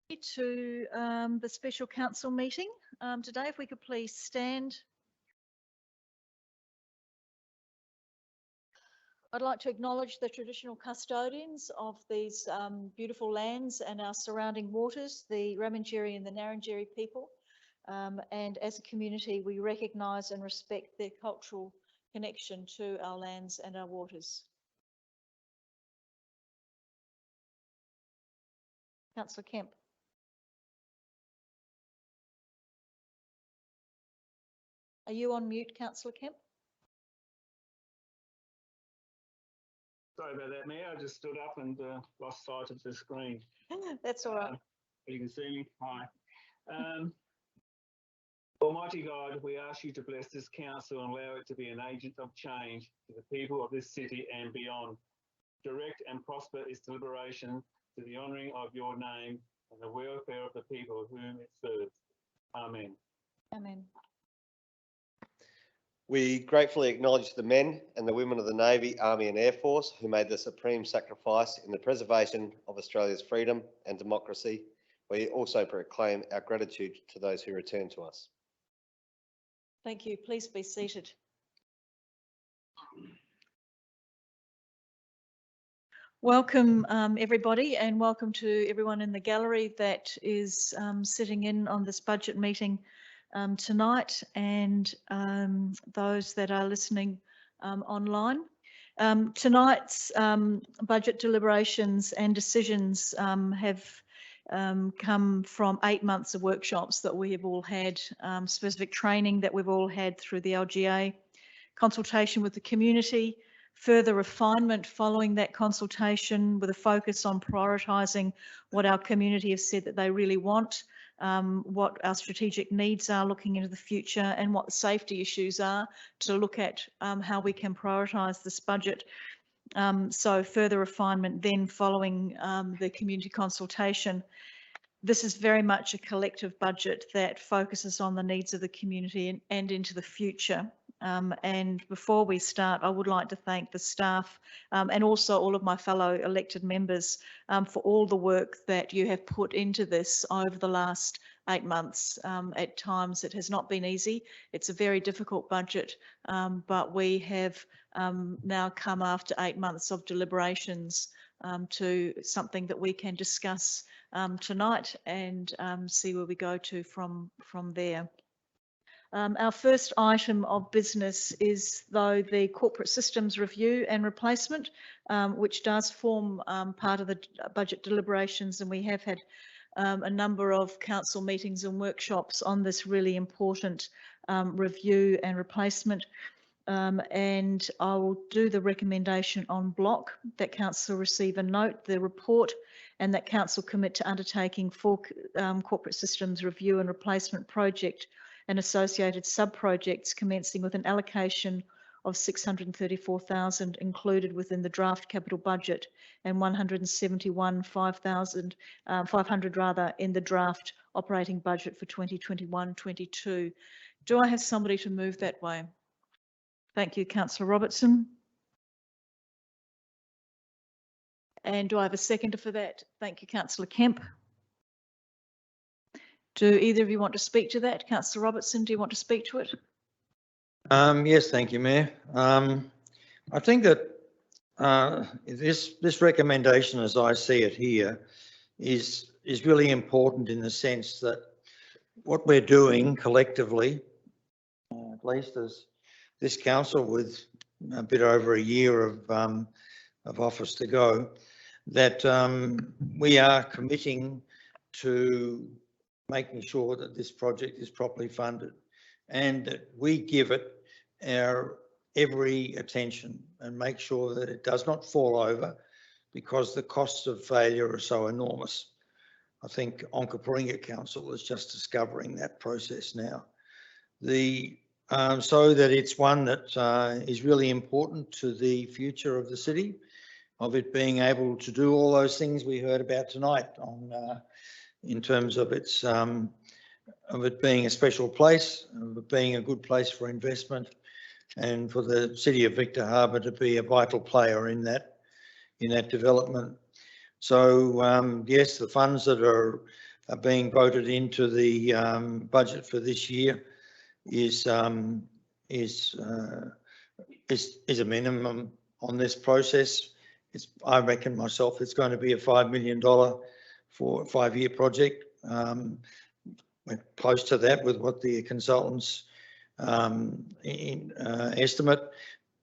To the special council meeting today. If we could please stand. I'd like to acknowledge the traditional custodians of these beautiful lands and our surrounding waters, the Ramangeri and the Ngarrindjeri people. And as a community, we recognise and respect their cultural connection to our lands and our waters. Councillor Kemp. Are you on mute, Councillor Kemp? Sorry about that, Mayor. I just stood up and lost sight of the screen. That's all right. You can see me. Hi. Almighty God, we ask you to bless this council and allow it to be an agent of change to the people of this city and beyond. Direct and prosper its deliberation to the honouring of your name and the welfare of the people whom it serves. Amen. Amen. We gratefully acknowledge the men and the women of the Navy, Army and Air Force who made the supreme sacrifice in the preservation of Australia's freedom and democracy. We also proclaim our gratitude to those who return to us. Thank you. Please be seated. Welcome everybody, and welcome to everyone in the gallery that is sitting in on this budget meeting tonight, and those that are listening online. Tonight's budget deliberations and decisions have come from 8 months of workshops that we have all had, specific training that we've all had through the LGA, consultation with the community, further refinement following that consultation with a focus on prioritising what our community have said that they really want, what our strategic needs are looking into the future, and what the safety issues are to look at how we can prioritise this budget. So further refinement then following the community consultation. This is very much a collective budget that focuses on the needs of the community and into the future. And before we start, I would like to thank the staff and also all of my fellow elected members for all the work that you have put into this over the last 8 months. At times it has not been easy. It's a very difficult budget, but we have now come after 8 months of deliberations to something that we can discuss tonight and see where we go to from there. Our first item of business is, though, the corporate systems review and replacement, which does form part of the budget deliberations, and we have had a number of council meetings and workshops on this really important review and replacement. And I will do the recommendation on block that council receive and note the report, and that council commit to undertaking full corporate systems review and replacement project and associated sub-projects, commencing with an allocation of 634,000 included within the draft capital budget and 171,500 rather in the draft operating budget for 2021-22. Do I have somebody to move that way? Thank you, Councillor Robertson. And do I have a seconder for that? Thank you, Councillor Kemp. Do either of you want to speak to that? Councillor Robertson, do you want to speak to it? Yes, thank you, Mayor. I think that this recommendation, as I see it here, is really important in the sense that what we're doing collectively, at least as this council with a bit over a year of office to go, that we are committing to making sure that this project is properly funded and that we give it our every attention and make sure that it does not fall over because the costs of failure are so enormous. I think Onkaparinga Council is just discovering that process now. So that it's one that is really important to the future of the city, of it being able to do all those things we heard about tonight on in terms of its of it being a special place, of it being a good place for investment, and for the city of Victor Harbor to be a vital player in that development. So yes, the funds that are are being voted into the budget for this year is a minimum on this process. I reckon myself it's going to be a $5 million for a 5-year project. We're close to that with what the consultants estimate,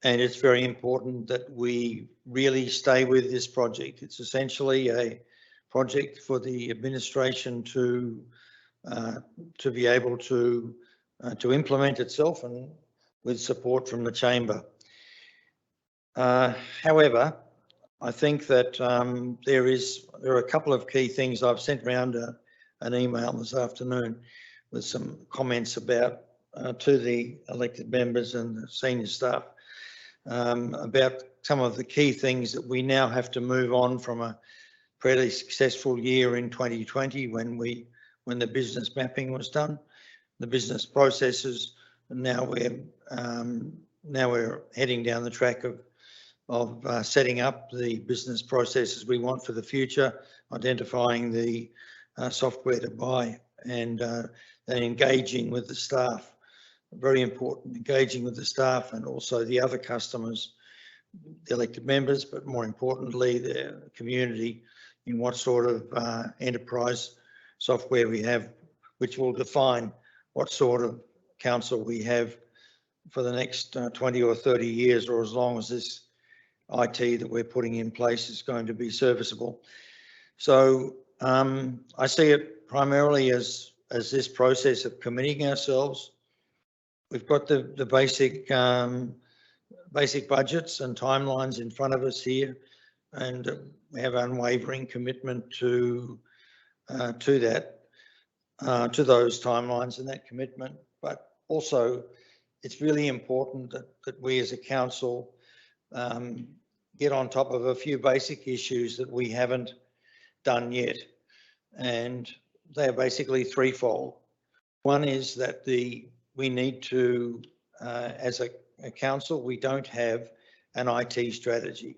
and it's very important that we really stay with this project. It's essentially a project for the administration to be able to implement itself, and with support from the chamber. However, I think that there are a couple of key things. I've sent around an email this afternoon with some comments about to the elected members and the senior staff about some of the key things that we now have to move on from a fairly successful year in 2020 when the business mapping was done, the business processes, and now we're heading down the track of setting up the business processes we want for the future, identifying the software to buy, and engaging with the staff. Very important, engaging with the staff and also the other customers, the elected members, but more importantly, the community, in what sort of enterprise software we have, which will define what sort of council we have for the next 20 or 30 years, or as long as this IT that we're putting in place is going to be serviceable. So I see it primarily as this process of committing ourselves. We've got the basic budgets and timelines in front of us here, and we have unwavering commitment to those timelines and that commitment. But also, it's really important that we as a council get on top of a few basic issues that we haven't done yet, and they're basically threefold. One is that we need to, as a council, we don't have an IT strategy.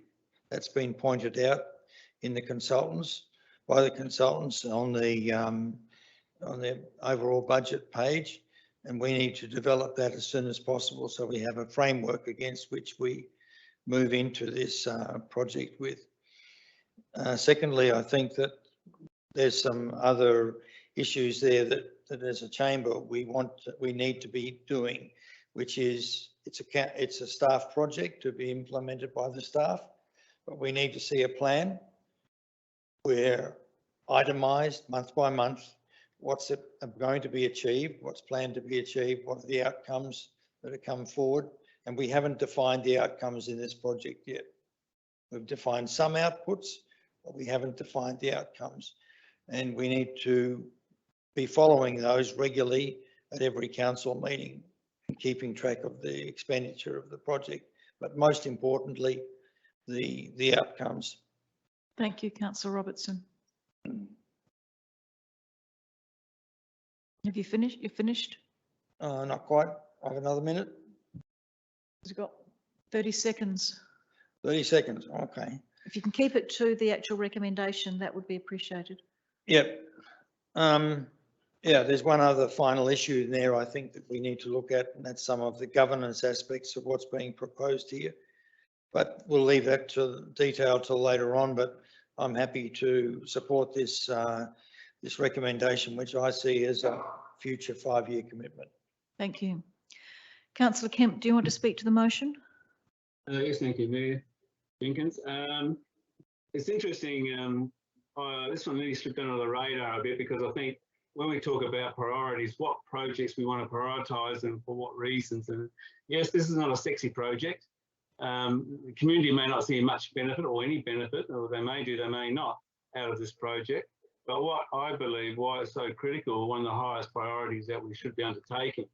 That's been pointed out by the consultants on the overall budget page, and we need to develop that as soon as possible so we have a framework against which we move into this project with. Secondly, I think that there's some other issues there that as a chamber we need to be doing, which is it's a staff project to be implemented by the staff, but we need to see a plan where itemised month by month what's going to be achieved, what's planned to be achieved, what are the outcomes that have come forward, and we haven't defined the outcomes in this project yet. We've defined some outputs, but we haven't defined the outcomes, and we need to be following those regularly at every council meeting and keeping track of the expenditure of the project, but most importantly, the outcomes. Thank you, Councillor Robertson. Have you finished? You're finished? Not quite. I have another minute. You've got 30 seconds. 30 seconds, okay. If you can keep it to the actual recommendation, that would be appreciated. Yep. Yeah, there's one other final issue in there I think that we need to look at, and that's some of the governance aspects of what's being proposed here. But we'll leave that to detail till later on, but I'm happy to support this this recommendation, which I see as a future 5-year commitment. Thank you. Councillor Kemp, do you want to speak to the motion? Yes, thank you, Mayor Jenkins. It's interesting, this one really slipped under the radar a bit, because I think when we talk about priorities, what projects we want to prioritise and for what reasons. And yes, this is not a sexy project. The community may not see much benefit or any benefit, or they may do, they may not, out of this project. But what I believe, why it's so critical, one of the highest priorities that we should be undertaking,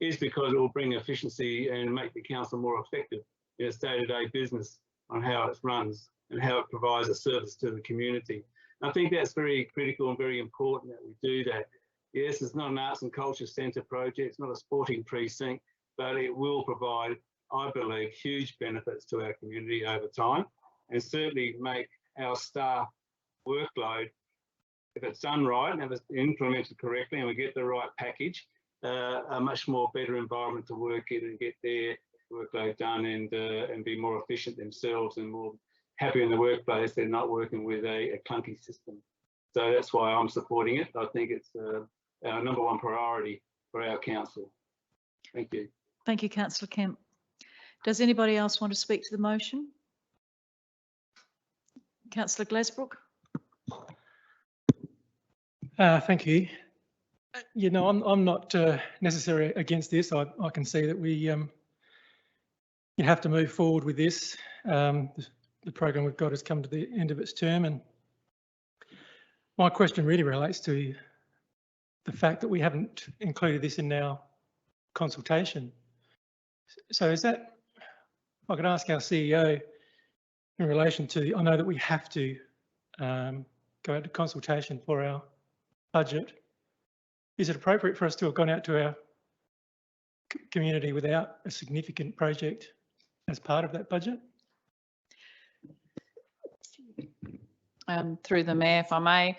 is because it will bring efficiency and make the council more effective in its day-to-day business on how it runs and how it provides a service to the community. I think that's very critical and very important that we do that. Yes, it's not an arts and culture centre project, it's not a sporting precinct, but it will provide, I believe, huge benefits to our community over time, and certainly make our staff workload if it's done right and if it's implemented correctly and we get the right package, a much more better environment to work in and get their workload done and be more efficient themselves and more happy in the workplace. They're not working with a clunky system. So that's why I'm supporting it. I think it's our number one priority for our council. Thank you. Thank you, Councillor Kemp. Does anybody else want to speak to the motion? Councillor Glasbrook. Thank you. You know, I'm not necessarily against this. I can see that we you have to move forward with this. The program we've got has come to the end of its term, and my question really relates to the fact that we haven't included this in our consultation. So is that, I could ask our CEO in relation to, I know that we have to go out to consultation for our budget. Is it appropriate for us to have gone out to our community without a significant project as part of that budget? Through the Mayor, if I may,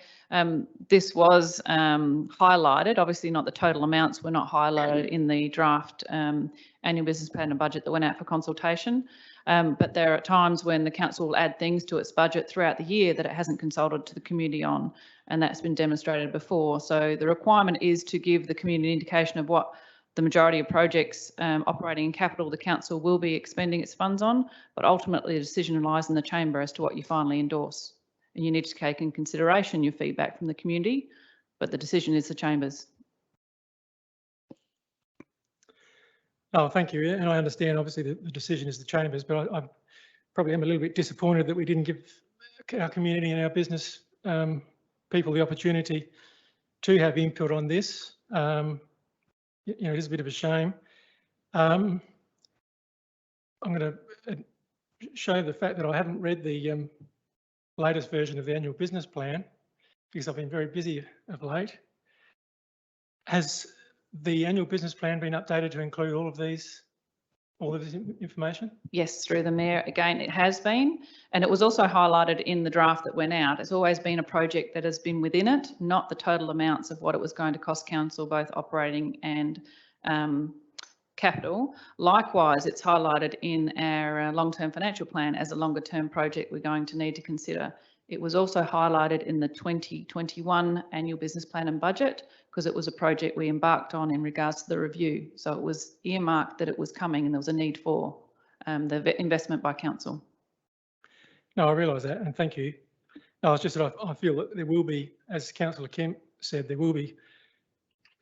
this was highlighted, obviously not the total amounts were not highlighted in the draft annual business plan and budget that went out for consultation, but there are times when the council will add things to its budget throughout the year that it hasn't consulted to the community on, and that's been demonstrated before. So the requirement is to give the community an indication of what the majority of projects operating in capital the council will be expending its funds on, but ultimately the decision lies in the chamber as to what you finally endorse. And you need to take in consideration your feedback from the community, but the decision is the chamber's. Oh, thank you. And I understand, obviously, the decision is the chamber's, but I probably am a little bit disappointed that we didn't give our community and our business people the opportunity to have input on this. You know, it is a bit of a shame. I'm going to show the fact that I haven't read the latest version of the annual business plan because I've been very busy of late. Has the annual business plan been updated to include all of this information? Yes, through the Mayor. Again, it has been, and it was also highlighted in the draft that went out. It's always been a project that has been within it, not the total amounts of what it was going to cost council, both operating and capital. Likewise, it's highlighted in our long-term financial plan as a longer-term project we're going to need to consider. It was also highlighted in the 2021 annual business plan and budget because it was a project we embarked on in regards to the review. So it was earmarked that it was coming and there was a need for the investment by council. No, I realise that, and thank you. No, it's just that I feel that there will be, as Councillor Kemp said, there will be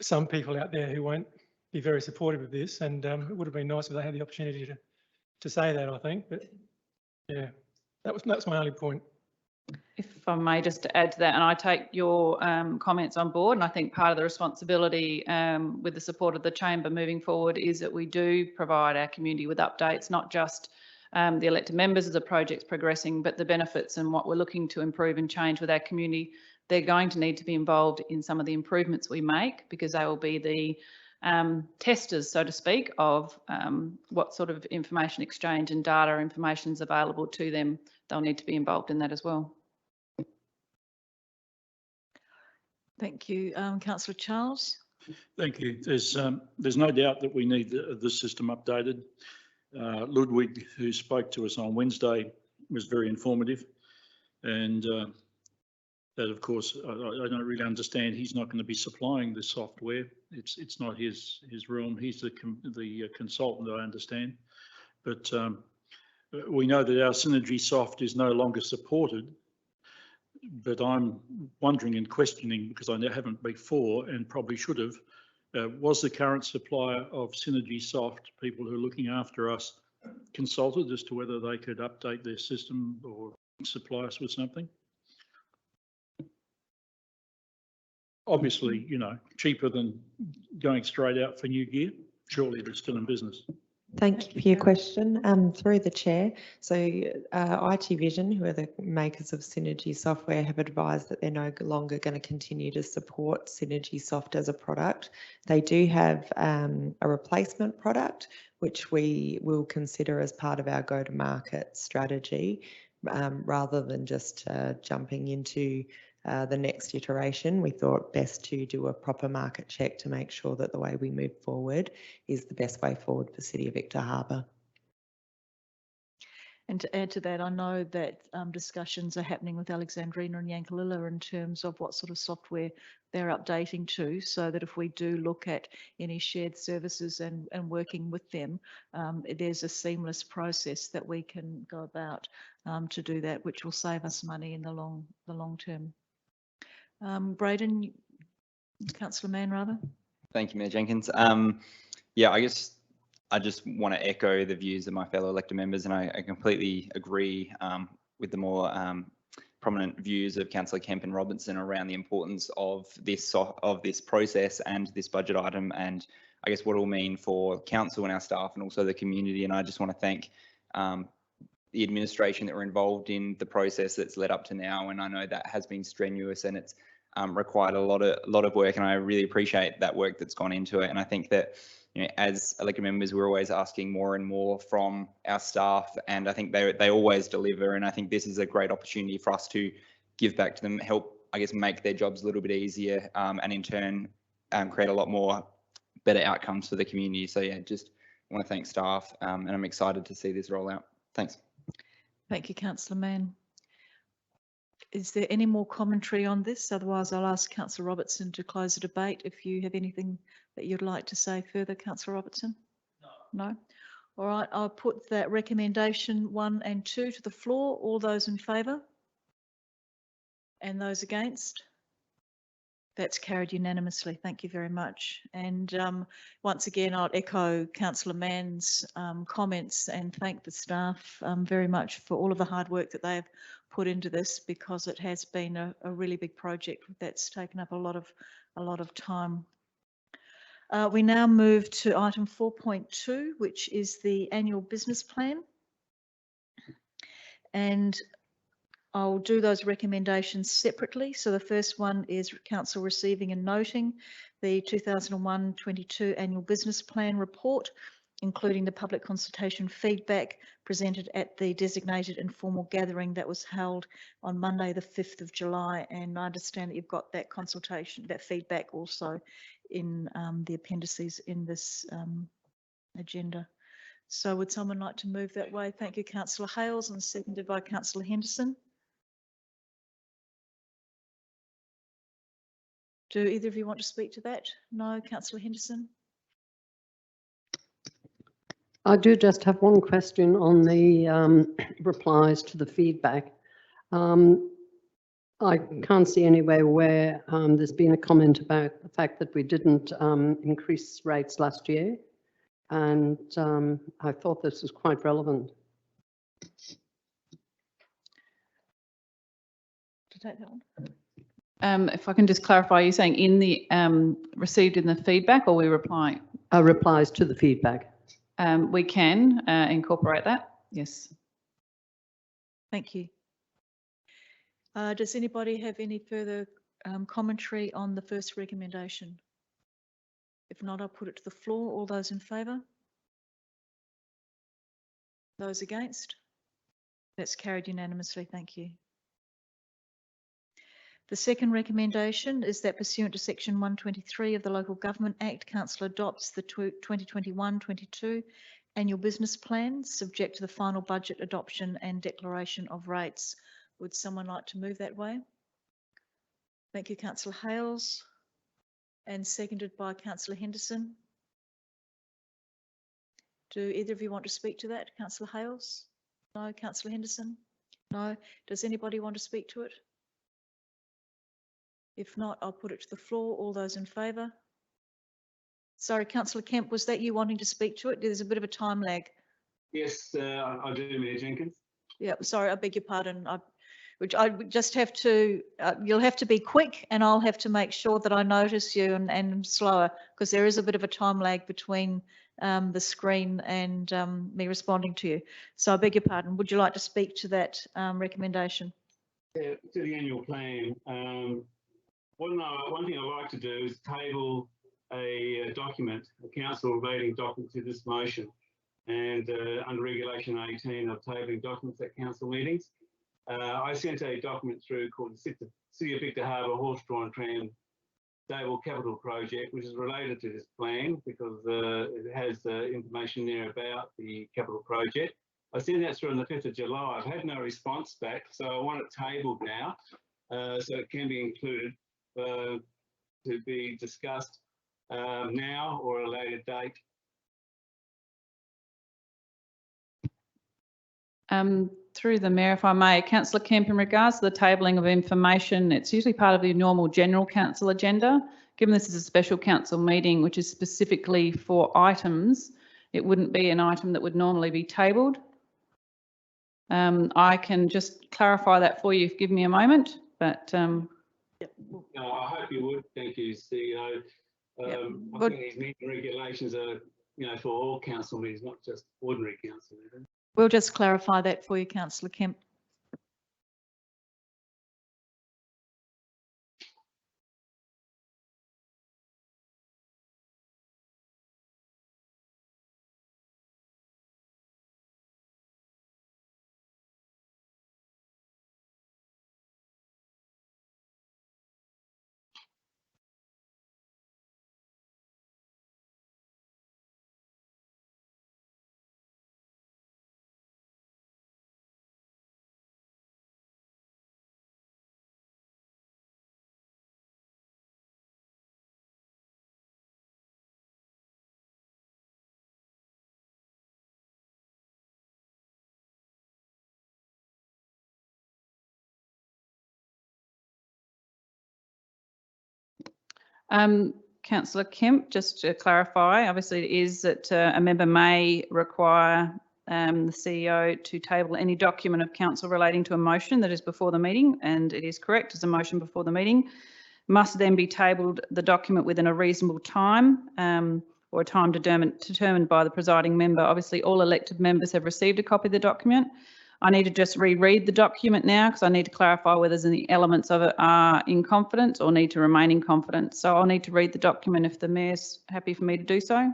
some people out there who won't be very supportive of this, and it would have been nice if they had the opportunity to say that, I think. But yeah, that's my only point. If I may just to add to that, and I take your comments on board, and I think part of the responsibility with the support of the chamber moving forward is that we do provide our community with updates, not just the elected members as the project's progressing, but the benefits and what we're looking to improve and change with our community. They're going to need to be involved in some of the improvements we make because they will be the testers, so to speak, of what sort of information exchange and data information is available to them. They'll need to be involved in that as well. Thank you. Councillor Charles. Thank you. There's no doubt that we need the system updated. Ludwig, who spoke to us on Wednesday, was very informative, and that, of course, I don't really understand. He's not going to be supplying the software. It's not his realm. He's the consultant, I understand. But we know that our Synergy Soft is no longer supported. But I'm wondering and questioning, because I haven't before and probably should have, was the current supplier of Synergy Soft, people who are looking after us, consulted as to whether they could update their system or supply us with something? Obviously, you know, cheaper than going straight out for new gear. Surely they're still in business. Thank you for your question. Through the chair, so IT Vision, who are the makers of Synergy software, have advised that they're no longer going to continue to support Synergy Soft as a product. They do have a replacement product, which we will consider as part of our go-to-market strategy, rather than just jumping into the next iteration, we thought best to do a proper market check to make sure that the way we move forward is the best way forward for City of Victor Harbor. And to add to that, I know that discussions are happening with Alexandrina and Yankalilla in terms of what sort of software they're updating to, so that if we do look at any shared services and working with them, there's a seamless process that we can go about to do that, which will save us money in the long term. Braden, Councillor Mann, rather. Thank you, Mayor Jenkins. Yeah, I guess I just want to echo the views of my fellow elected members, and I completely agree with the more prominent views of Councillor Kemp and Robertson around the importance of this process and this budget item, and I guess what it will mean for council and our staff and also the community. And I just want to thank the administration that were involved in the process that's led up to now, and I know that has been strenuous and it's required a lot of work, and I really appreciate that work that's gone into it. And I think that, you know, as elected members, we're always asking more and more from our staff, and I think they always deliver. And I think this is a great opportunity for us to give back to them, help, I guess, make their jobs a little bit easier, and in turn create a lot more better outcomes for the community. So yeah, just want to thank staff, and I'm excited to see this roll out. Thanks. Thank you, Councillor Mann. Is there any more commentary on this? Otherwise, I'll ask Councillor Robertson to close the debate. If you have anything that you'd like to say further, Councillor Robertson? No? All right, I'll put that recommendation 1 and 2 to the floor. All those in favour? And those against? That's carried unanimously. Thank you very much. And once again, I'll echo Councillor Mann's comments and thank the staff very much for all of the hard work that they've put into this, because it has been a really big project that's taken up a lot of time. We now move to item 4.2, which is the annual business plan. And I'll do those recommendations separately. So the first one is Council receiving and noting the 2001-22 annual business plan report, including the public consultation feedback presented at the designated informal gathering that was held on Monday, the 5th of July. And I understand that you've got that consultation, that feedback also in the appendices in this agenda. So would someone like to move that way? Thank you, Councillor Hales, and seconded by Councillor Henderson. Do either of you want to speak to that? No, Councillor Henderson? I do just have one question on the replies to the feedback. I can't see anywhere where there's been a comment about the fact that we didn't increase rates last year, and I thought this was quite relevant. To take that one. If I can just clarify, you're saying in the received in the feedback, or we replying? Replies to the feedback. We can incorporate that. Yes. Thank you. Does anybody have any further commentary on the first recommendation? If not, I'll put it to the floor. All those in favour? Those against? That's carried unanimously. Thank you. The second recommendation is that pursuant to section 123 of the Local Government Act, Council adopts the 2021-22 annual business plan, subject to the final budget adoption and declaration of rates. Would someone like to move that way? Thank you, Councillor Hales, and seconded by Councillor Henderson. Do either of you want to speak to that? Councillor Hales? No. Councillor Henderson? No. Does anybody want to speak to it? If not, I'll put it to the floor. All those in favour? Sorry, Councillor Kemp, was that you wanting to speak to it? There's a bit of a time lag. Yes, I do, Mayor Jenkins. Yeah, sorry, I beg your pardon. Which I would just have to, you'll have to be quick, and I'll have to make sure that I notice you and slower, because there is a bit of a time lag between the screen and me responding to you. So I beg your pardon. Would you like to speak to that recommendation? Yeah, to the annual plan. One thing I'd like to do is table a document, a council relating document to this motion. And under Regulation 18 of tabling documents at council meetings, I sent a document through called the City of Victor Harbour horse-drawn tram stable capital project, which is related to this plan because it has information there about the capital project. I sent that through on the 5th of July. I've had no response back, so I want it tabled now so it can be included to be discussed now or a later date. Through the Mayor, if I may, Councillor Kemp, in regards to the tabling of information, it's usually part of the normal general council agenda. Given this is a special council meeting, which is specifically for items, it wouldn't be an item that would normally be tabled. I can just clarify that for you if you give me a moment, but No, I hope you would. Thank you, CEO. I think these meeting regulations are, for all council meetings, not just ordinary council meetings. We'll just clarify that for you, Councillor Kemp. Councillor Kemp, just to clarify, obviously it is that a member may require the CEO to table any document of council relating to a motion that is before the meeting, and it is correct as a motion before the meeting, must then be tabled the document within a reasonable time or a time determined by the presiding member. Obviously all elected members have received a copy of the document. I need to just reread the document now because I need to clarify whether there's any elements of it are in confidence or need to remain in confidence. So I'll need to read the document if the Mayor's happy for me to do so.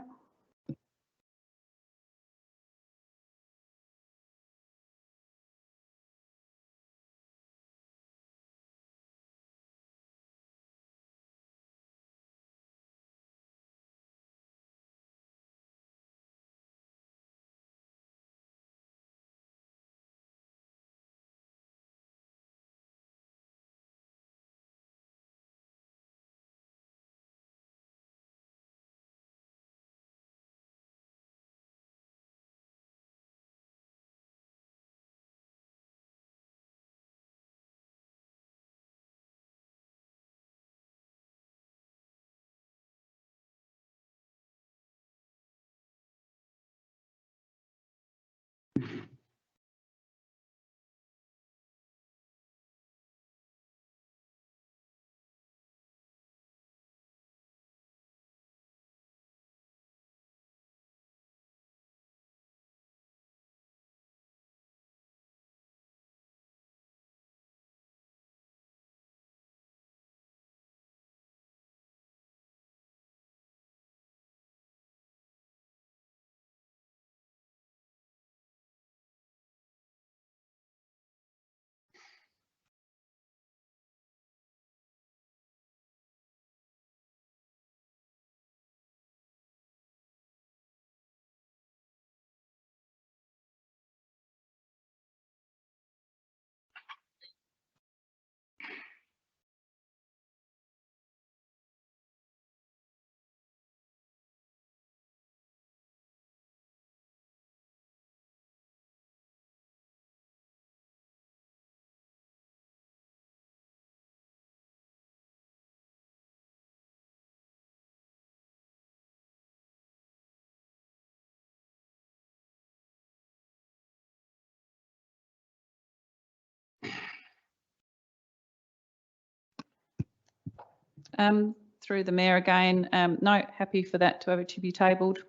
Through the Mayor again, no, happy for that to be tabled.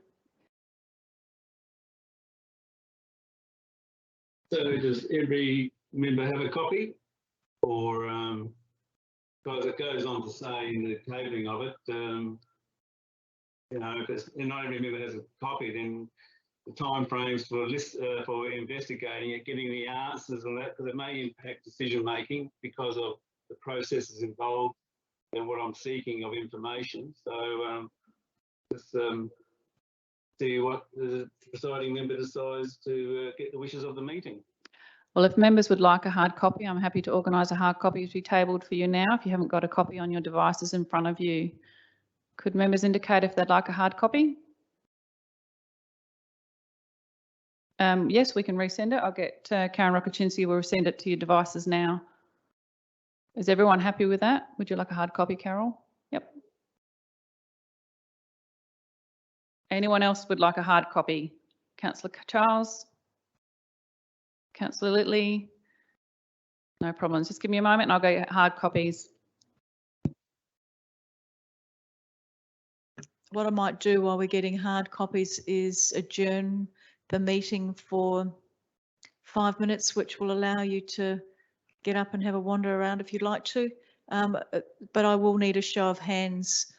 So does every member have a copy? Or, because it goes on to say in the tabling of it, if not every member has a copy, then the timeframes for investigating it, getting the answers and that, because it may impact decision making because of the processes involved and what I'm seeking of information. So just see what the presiding member decides to get the wishes of the meeting. Well, if members would like a hard copy, I'm happy to organise a hard copy to be tabled for you now if you haven't got a copy on your devices in front of you. Could members indicate if they'd like a hard copy? Yes, we can resend it. I'll get Karen Rokoczynski will send it to your devices now. Is everyone happy with that? Would you like a hard copy, Carol? Yep. Anyone else would like a hard copy? Councillor Charles? Councillor Littley? No problems. Just give me a moment and I'll go get hard copies. What I might do while we're getting hard copies is adjourn the meeting for 5 minutes, which will allow you to get up and have a wander around if you'd like to. But I will need a show of hands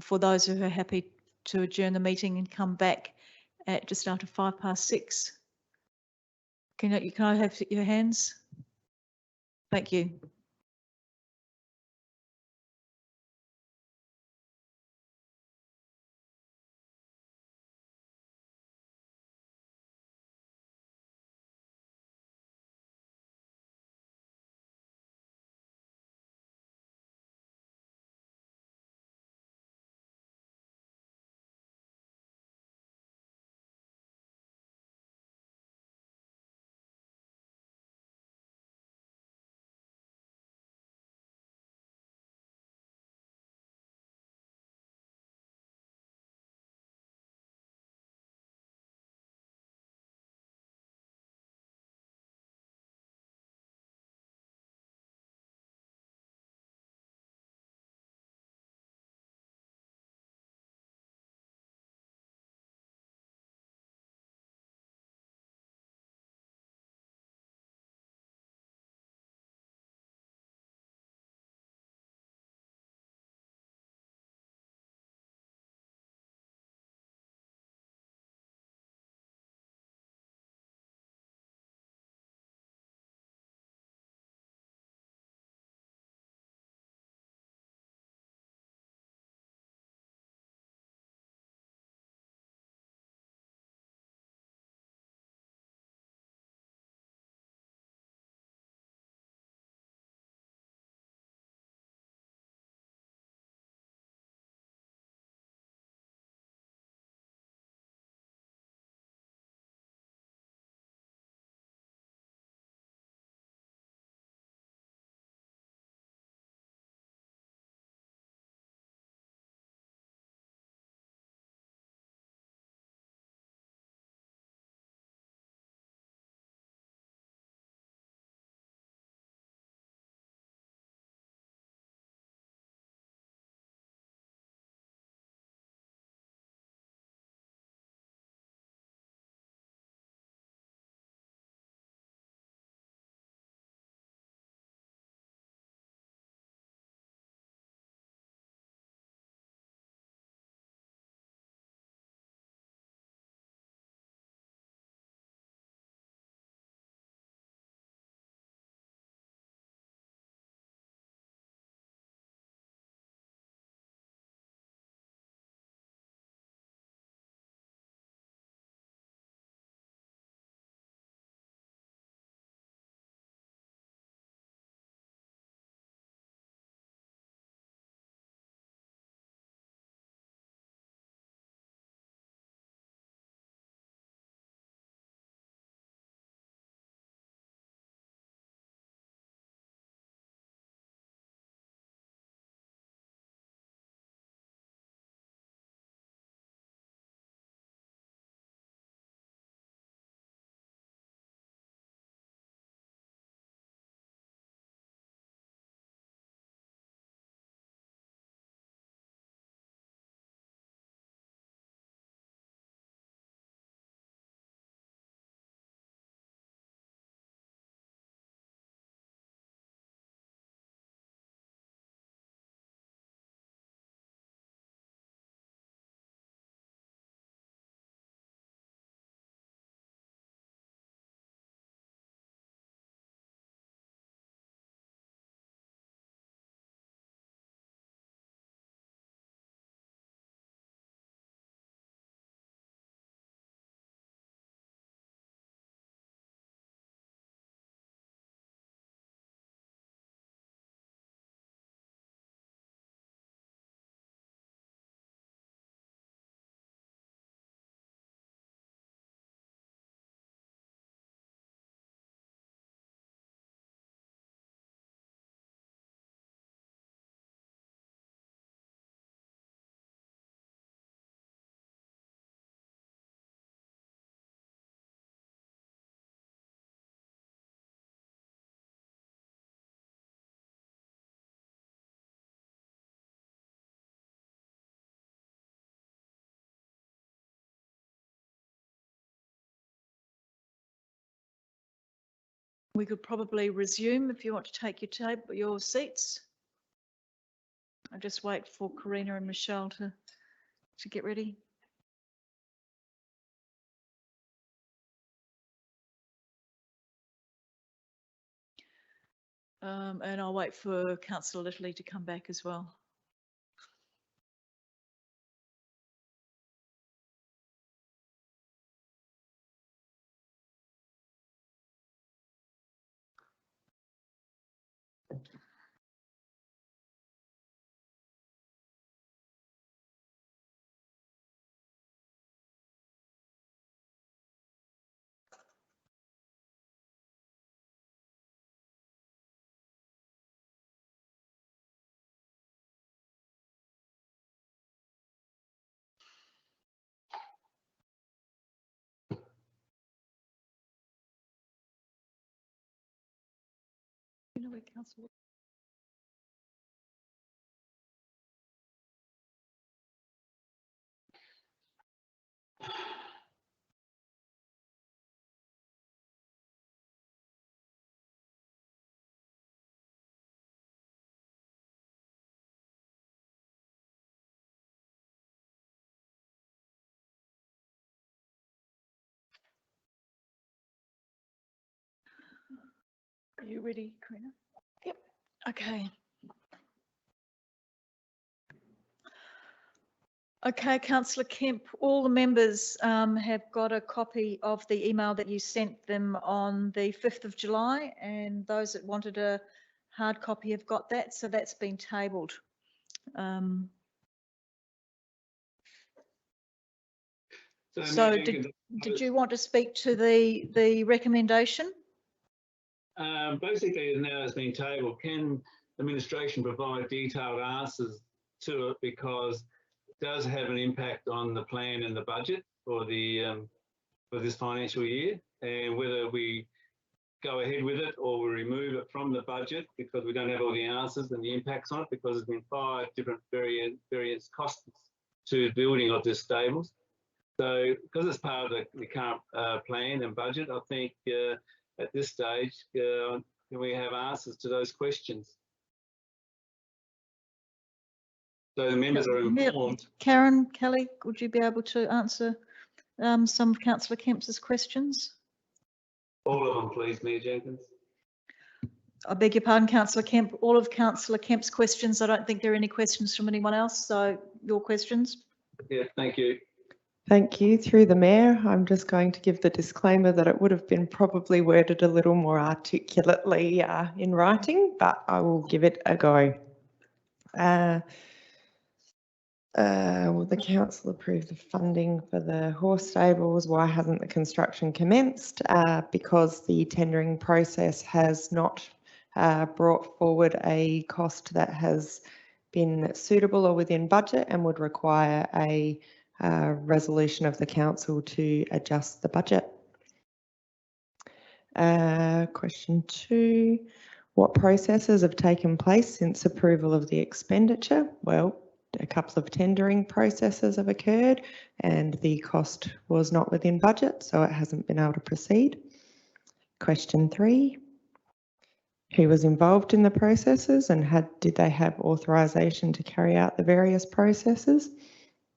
for those who are happy to adjourn the meeting and come back at just after 6:05. Can I have your hands? Thank you. We could probably resume if you want to take your seats. I'll just wait for Karina and Michelle to get ready. And I'll wait for Councillor Littley to come back as well. You know where Councillor? Are you ready, Karina? Yep. Okay. Okay, Councillor Kemp, all the members have got a copy of the email that you sent them on the 5th of July, and those that wanted a hard copy have got that, so that's been tabled. So did you want to speak to the recommendation? Basically, now it's been tabled. Can administration provide detailed answers to it, because it does have an impact on the plan and the budget for the for this financial year, and whether we go ahead with it or we remove it from the budget because we don't have all the answers and the impacts on it, because there's been 5 different various costs to building of this stables. So because it's part of the current plan and budget, I think at this stage, can we have answers to those questions? So the members are informed. Karen, Kelly, would you be able to answer some of Councillor Kemp's questions? All of them, please, Mayor Jenkins. I beg your pardon, Councillor Kemp. All of Councillor Kemp's questions. I don't think there are any questions from anyone else. So your questions. Yeah, thank you. Thank you. Through the Mayor, I'm just going to give the disclaimer that it would have been probably worded a little more articulately in writing, but I will give it a go. Will the council approve the funding for the horse stables? Why hasn't the construction commenced? Because the tendering process has not brought forward a cost that has been suitable or within budget and would require a resolution of the council to adjust the budget. Question 2, what processes have taken place since approval of the expenditure? Well, a couple of tendering processes have occurred and the cost was not within budget, so it hasn't been able to proceed. Question 3, who was involved in the processes and did they have authorisation to carry out the various processes?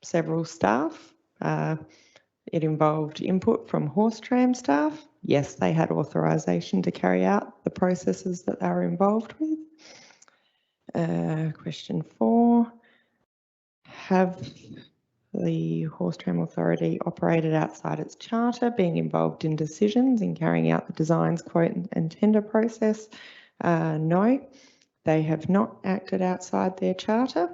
Several staff. It involved input from horse tram staff. Yes, they had authorisation to carry out the processes that they were involved with. Question 4, have the Horse Tram Authority operated outside its charter, being involved in decisions in carrying out the designs, quote and tender process? No, they have not acted outside their charter.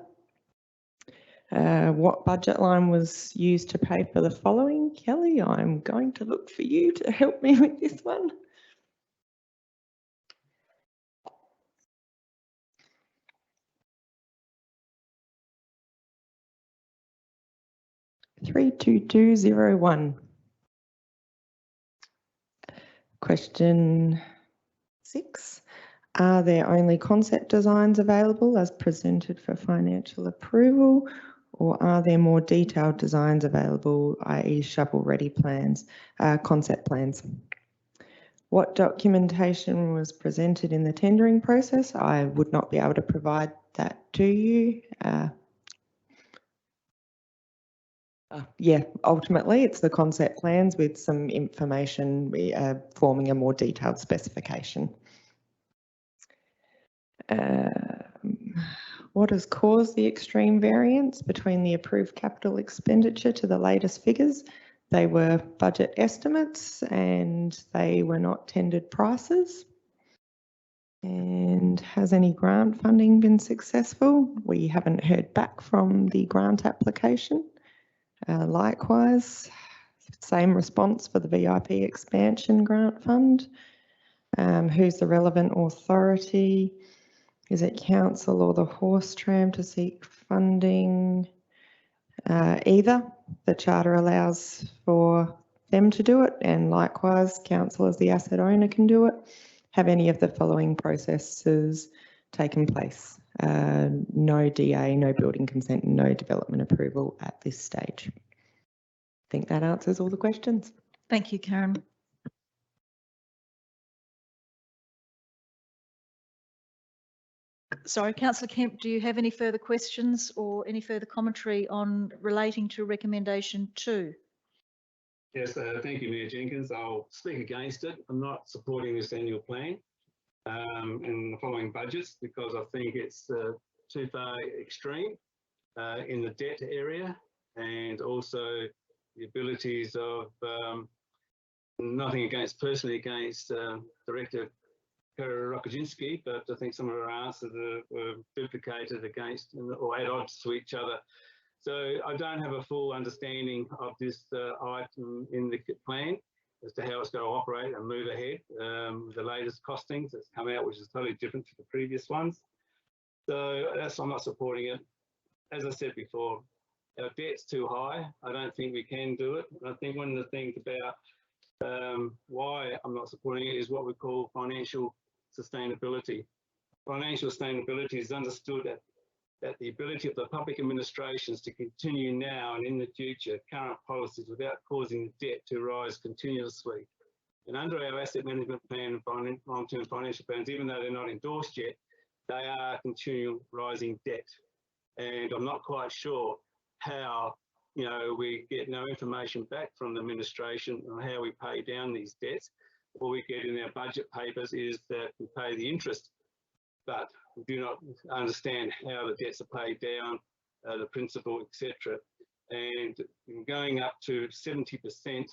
What budget line was used to pay for the following? Kelly, I'm going to look for you to help me with this one. $32201. Question 6. Are there only concept designs available as presented for financial approval, or are there more detailed designs available, i.e. shovel-ready plans, concept plans? What documentation was presented in the tendering process? I would not be able to provide that to you. Yeah, ultimately it's the concept plans with some information forming a more detailed specification. What has caused the extreme variance between the approved capital expenditure to the latest figures? They were budget estimates and they were not tendered prices. And has any grant funding been successful? We haven't heard back from the grant application. Likewise, same response for the VIP expansion grant fund. Who's the relevant authority? Is it council or the horse tram to seek funding? Either. The charter allows for them to do it, and likewise council as the asset owner can do it. Have any of the following processes taken place? No DA, no building consent, no development approval at this stage. I think that answers all the questions. Thank you, Karen. Sorry, Councillor Kemp, do you have any further questions or any further commentary on relating to recommendation 2? Yes, thank you, Mayor Jenkins. I'll speak against it. I'm not supporting this annual plan and the following budgets because I think it's too far extreme in the debt area, and also the abilities of nothing personally against Director Kara Rokoczynski, but I think some of her answers were duplicated against or at odds to each other. So I don't have a full understanding of this item in the plan as to how it's going to operate and move ahead. The latest costings that's come out, which is totally different to the previous ones. So I'm not supporting it. As I said before, our debt's too high. I don't think we can do it. And I think one of the things about why I'm not supporting it is what we call financial sustainability. Financial sustainability is understood that the ability of the public administrations to continue now and in the future current policies without causing the debt to rise continuously. And under our asset management plan and long-term financial plans, even though they're not endorsed yet, they are continual rising debt. And I'm not quite sure how, we get no information back from the administration on how we pay down these debts. All we get in our budget papers is that we pay the interest, but we do not understand how the debts are paid down, the principal, etc. And going up to 70%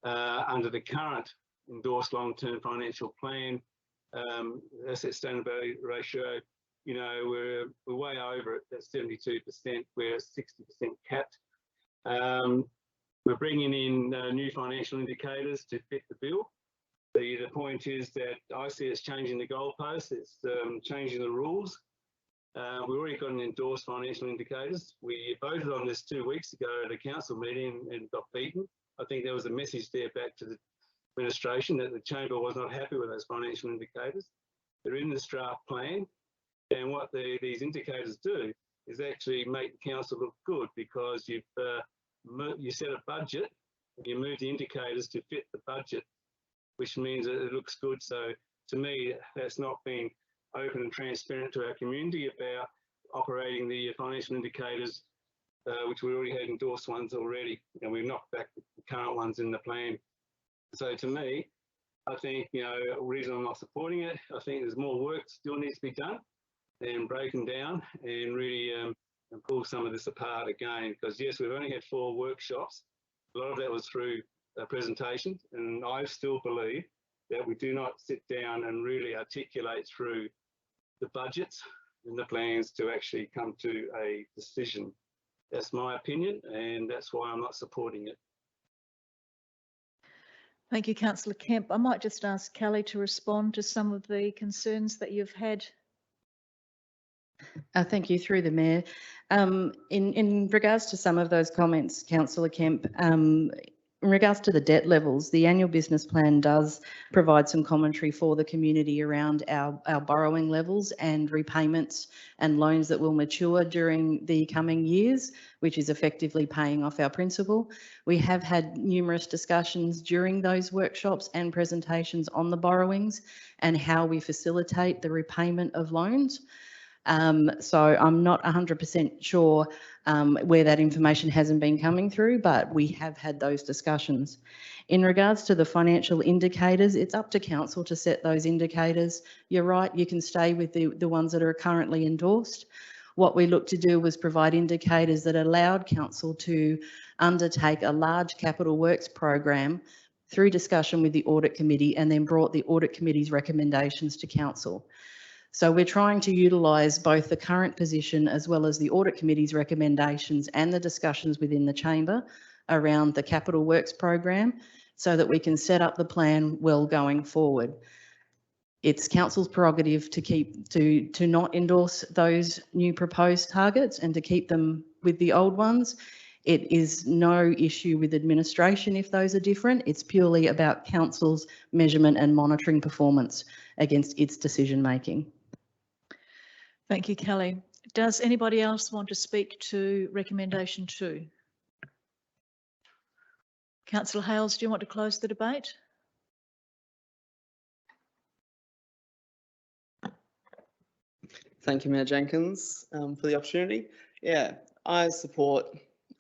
under the current endorsed long-term financial plan, asset sustainability ratio, we're way over it. That's 72%. We're 60% capped. We're bringing in new financial indicators to fit the bill. The point is that I see it's changing the goalposts. It's changing the rules. We've already got an endorsed financial indicators. We voted on this 2 weeks ago at a council meeting and got beaten. I think there was a message there back to the administration that the chamber was not happy with those financial indicators. They're in this draft plan, and what these indicators do is actually make the council look good because you set a budget and you move the indicators to fit the budget, which means that it looks good. So to me, that's not being open and transparent to our community about operating the financial indicators, which we already had endorsed ones already, and we've knocked back the current ones in the plan. So to me, I think, the reason I'm not supporting it, I think there's more work still needs to be done and broken down and really and pull some of this apart again, because yes, we've only had 4 workshops. A lot of that was through presentations, and I still believe that we do not sit down and really articulate through the budgets and the plans to actually come to a decision. That's my opinion, and that's why I'm not supporting it. Thank you, Councillor Kemp. I might just ask Kelly to respond to some of the concerns that you've had. Thank you, through the Mayor. In regards to some of those comments, Councillor Kemp, in regards to the debt levels, the annual business plan does provide some commentary for the community around our borrowing levels and repayments and loans that will mature during the coming years, which is effectively paying off our principal. We have had numerous discussions during those workshops and presentations on the borrowings and how we facilitate the repayment of loans. So I'm not 100% sure where that information hasn't been coming through, but we have had those discussions. In regards to the financial indicators, it's up to council to set those indicators. You're right, you can stay with the ones that are currently endorsed. What we looked to do was provide indicators that allowed council to undertake a large capital works program through discussion with the audit committee and then brought the audit committee's recommendations to council. So we're trying to utilise both the current position as well as the audit committee's recommendations and the discussions within the chamber around the capital works program so that we can set up the plan well going forward. It's council's prerogative to not endorse those new proposed targets and to keep them with the old ones. It is no issue with administration if those are different. It's purely about council's measurement and monitoring performance against its decision making. Thank you, Kelly. Does anybody else want to speak to recommendation 2? Councillor Hales, do you want to close the debate? Thank you, Mayor Jenkins, for the opportunity. Yeah, I support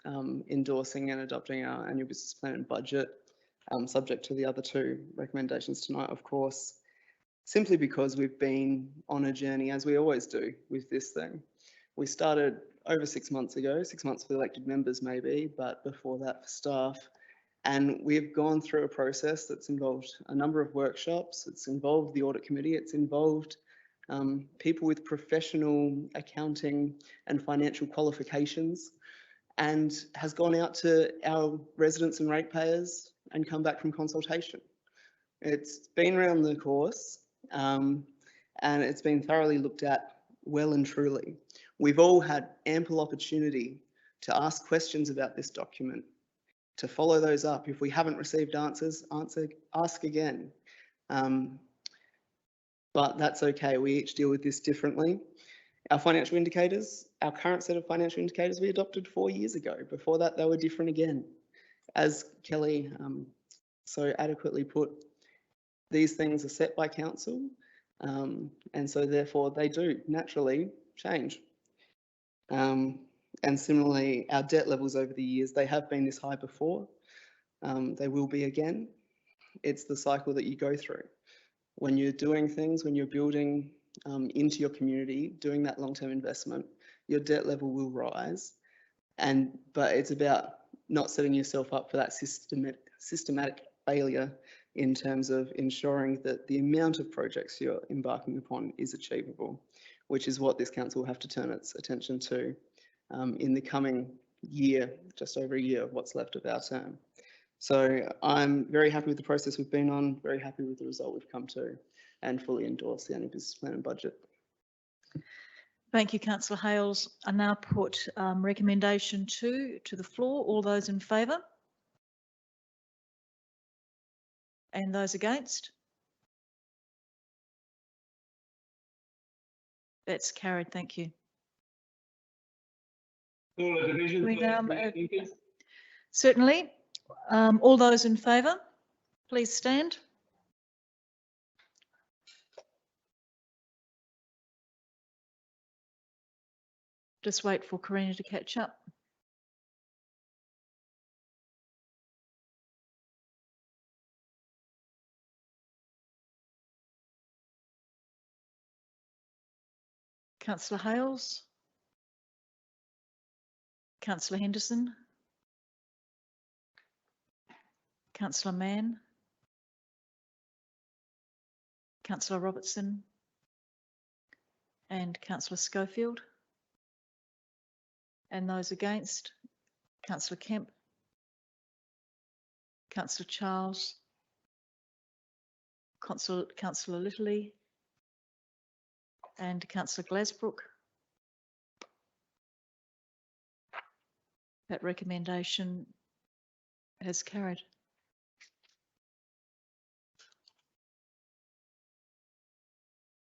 endorsing and adopting our annual business plan and budget, subject to the other 2 recommendations tonight, of course, simply because we've been on a journey, as we always do with this thing. We started over 6 months ago, 6 months for elected members maybe, but before that for staff. And we've gone through a process that's involved a number of workshops. It's involved the audit committee. It's involved people with professional accounting and financial qualifications, and has gone out to our residents and ratepayers and come back from consultation. It's been around the course and it's been thoroughly looked at well and truly. We've all had ample opportunity to ask questions about this document, to follow those up. If we haven't received answers, ask again. But that's okay, we each deal with this differently. Our financial indicators, our current set of financial indicators we adopted 4 years ago. Before that, they were different again. As Kelly so adequately put, these things are set by council, and so therefore they do naturally change. And similarly, our debt levels over the years, they have been this high before, they will be again. It's the cycle that you go through. When you're doing things, when you're building into your community, doing that long-term investment, your debt level will rise. But it's about not setting yourself up for that systematic failure in terms of ensuring that the amount of projects you're embarking upon is achievable, which is what this council will have to turn its attention to in the coming year, just over a year of what's left of our term. So I'm very happy with the process we've been on, very happy with the result we've come to, and fully endorse the annual business plan and budget. Thank you, Councillor Hales. I now put recommendation 2 to the floor. All those in favour? And those against? That's carried. Thank you. Certainly. All those in favour, please stand. Just wait for Karina to catch up. Councillor Hales. Councillor Henderson. Councillor Mann. Councillor Robertson. And Councillor Schofield. And those against, Councillor Kemp. Councillor Charles. Councillor Litterly. And Councillor Glasbrook. That recommendation It is carried.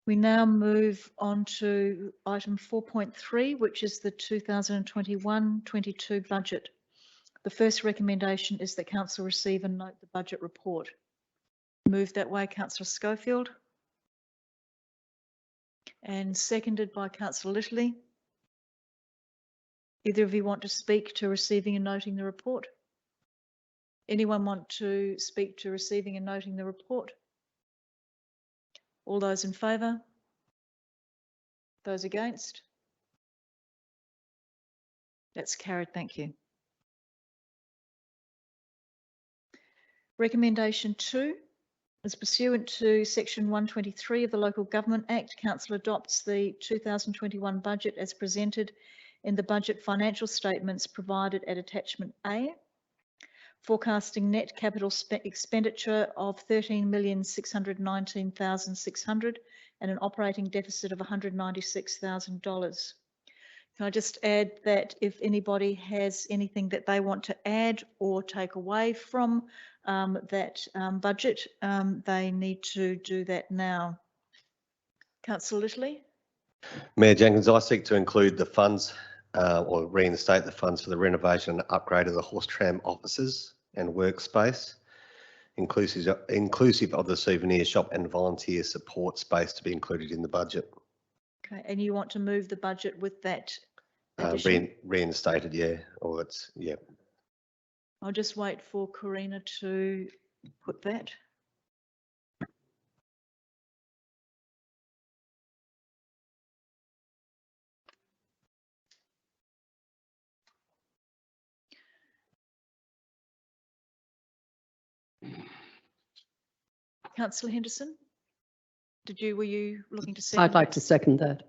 We now move on to item 4.3, which is the 2021-22 budget. The first recommendation is that council receive and note the budget report. Move that way, Councillor Schofield. And seconded by Councillor Littley. Either of you want to speak to receiving and noting the report? Anyone want to speak to receiving and noting the report? All those in favour? Those against? That's carried, thank you. Recommendation 2 is pursuant to section 123 of the Local Government Act, Council adopts the 2021 budget as presented in the budget financial statements provided at attachment A. Forecasting net capital expenditure of $13,619,600 and an operating deficit of $196,000. Can I just add that if anybody has anything that they want to add or take away from that budget, they need to do that now. Councillor Littley. Mayor Jenkins, I seek to include the funds or reinstate the funds for the renovation and upgrade of the horse tram offices and workspace, inclusive of the souvenir shop and volunteer support space to be included in the budget. Okay, and you want to move the budget with that addition? Reinstated, yeah, or it's, yeah. I'll just wait for Karina to put that. Councillor Henderson, were you looking to second? I'd like to second that.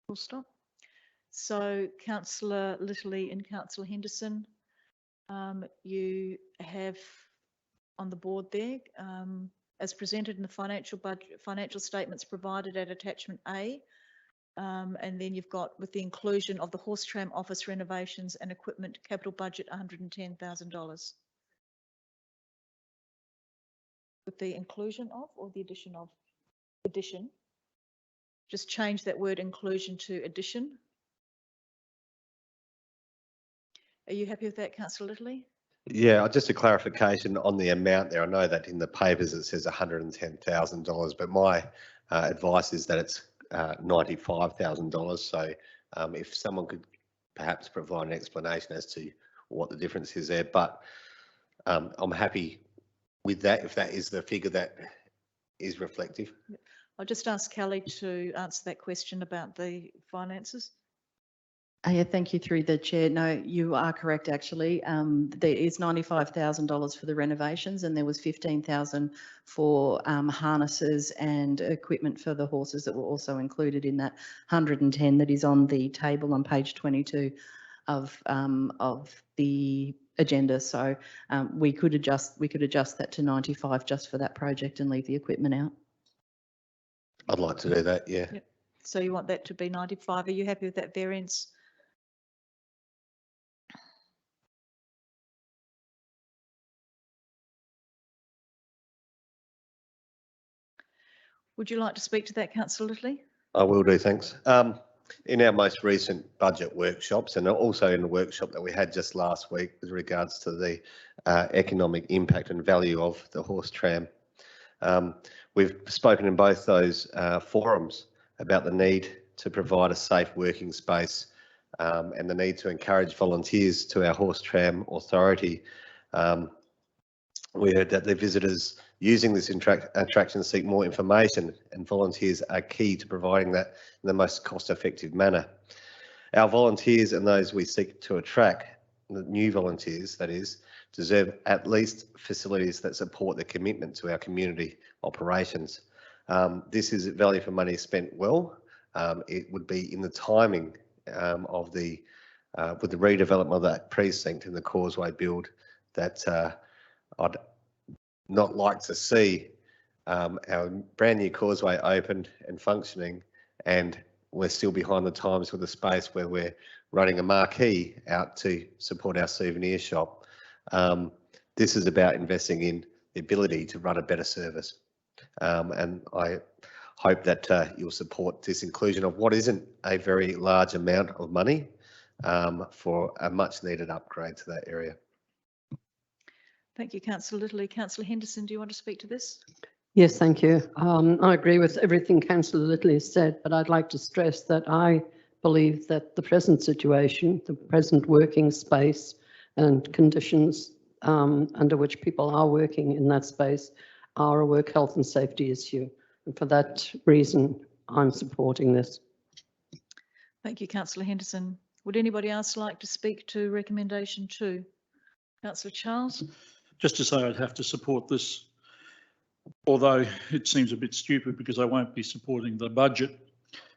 Full stop. So Councillor Littley and Councillor Henderson, you have on the board there, as presented in the financial statements provided at attachment A, and then you've got with the inclusion of the horse tram office renovations and equipment capital budget $110,000. With the inclusion of or the addition of? Addition. Just change that word inclusion to addition. Are you happy with that, Councillor Littley? Yeah, just a clarification on the amount there. I know that in the papers it says $110,000, but my advice is that it's $95,000. So if someone could perhaps provide an explanation as to what the difference is there, but I'm happy with that if that is the figure that is reflective. I'll just ask Kelly to answer that question about the finances. Yeah, thank you through the chair. No, you are correct actually. There is $95,000 for the renovations and there was $15,000 for harnesses and equipment for the horses that were also included in that 110 that is on the table on page 22 of the agenda. So we could adjust that to 95 just for that project and leave the equipment out. I'd like to do that, yeah. Yep. So you want that to be 95. Are you happy with that variance? Would you like to speak to that, Councillor Littley? I will do, thanks. In our most recent budget workshops and also in the workshop that we had just last week with regards to the economic impact and value of the horse tram, we've spoken in both those forums about the need to provide a safe working space and the need to encourage volunteers to our horse tram authority. We heard that the visitors using this attraction seek more information and volunteers are key to providing that in the most cost-effective manner. Our volunteers and those we seek to attract, the new volunteers that is, deserve at least facilities that support their commitment to our community operations. This is value for money spent well. It would be in the timing of the with the redevelopment of that precinct and the causeway build, that I'd not like to see our brand new causeway opened and functioning, and we're still behind the times with the space where we're running a marquee out to support our souvenir shop. This is about investing in the ability to run a better service. And I hope that you'll support this inclusion of what isn't a very large amount of money for a much needed upgrade to that area. Thank you, Councillor Littley. Councillor Henderson, do you want to speak to this? Yes, thank you. I agree with everything Councillor Littley said, but I'd like to stress that I believe that the present situation, the present working space and conditions under which people are working in that space are a work health and safety issue. And for that reason, I'm supporting this. Thank you, Councillor Henderson. Would anybody else like to speak to recommendation 2? Councillor Charles? Just to say I'd have to support this, although it seems a bit stupid because I won't be supporting the budget,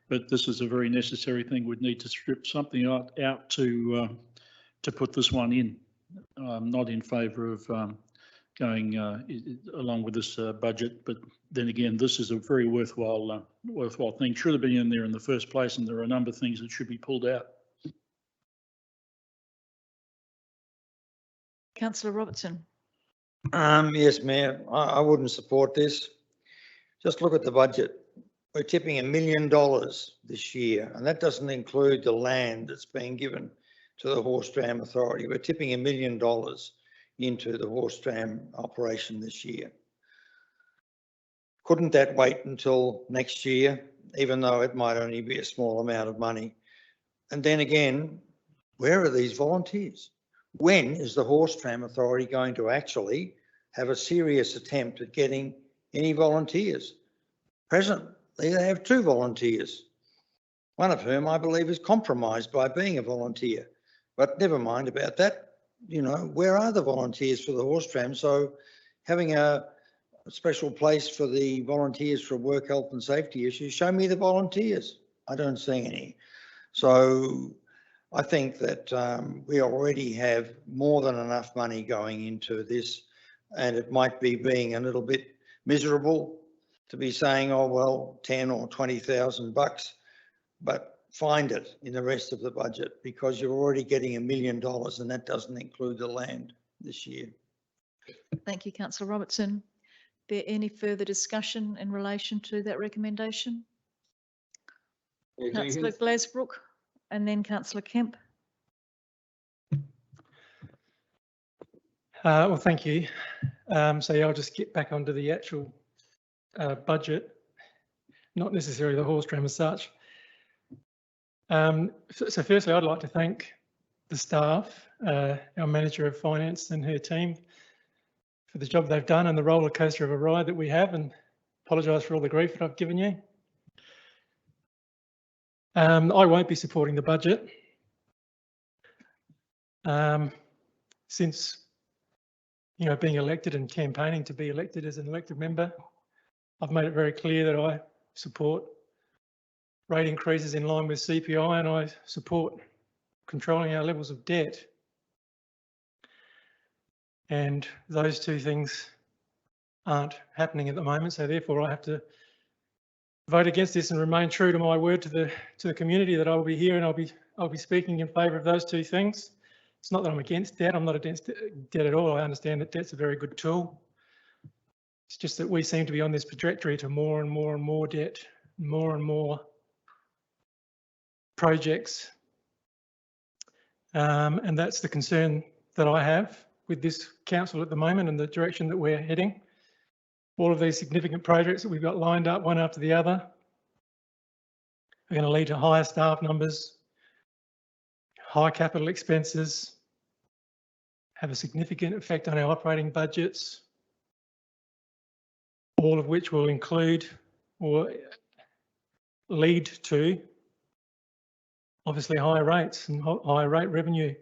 but this is a very necessary thing. We'd need to strip something out to put this one in. I'm not in favour of going along with this budget, but then again, this is a very worthwhile thing. Should have been in there in the first place, and there are a number of things that should be pulled out. Councillor Robertson? Yes, Mayor, I wouldn't support this. Just look at the budget. We're tipping $1 million this year, and that doesn't include the land that's being given to the Horse Tram Authority. We're tipping $1 million into the Horse Tram operation this year. Couldn't that wait until next year, even though it might only be a small amount of money? And then again, where are these volunteers? When is the Horse Tram Authority going to actually have a serious attempt at getting any volunteers? Presently, they have 2 volunteers, one of whom I believe is compromised by being a volunteer. But never mind about that. You know, where are the volunteers for the horse tram? So having a special place for the volunteers for work health and safety issues, show me the volunteers. I don't see any. So I think that we already have more than enough money going into this, and it might be being a little bit miserable to be saying, oh, well, 10 or 20,000 bucks, but find it in the rest of the budget, because you're already getting $1 million, and that doesn't include the land this year. Thank you, Councillor Robertson. There any further discussion in relation to that recommendation? Councillor Glasbrook and then Councillor Kemp. Well, thank you. So yeah, I'll just get back onto the actual budget, not necessarily the horse tram as such. So firstly, I'd like to thank the staff, our Manager of Finance and her team for the job they've done and the roller coaster of a ride that we have, and apologise for all the grief that I've given you. I won't be supporting the budget. Since, you know, being elected and campaigning to be elected as an elected member, I've made it very clear that I support rate increases in line with CPI, and I support controlling our levels of debt. And those 2 things aren't happening at the moment, so therefore I have to vote against this and remain true to my word to the community that I will be here and I'll be speaking in favour of those 2 things. It's not that I'm against debt. I'm not against debt at all. I understand that debt's a very good tool. It's just that we seem to be on this trajectory to more and more and more debt, more and more projects. And that's the concern that I have with this council at the moment and the direction that we're heading. All of these significant projects that we've got lined up, one after the other, are going to lead to higher staff numbers, high capital expenses, have a significant effect on our operating budgets, all of which will include or lead to obviously higher rates and higher rate revenue.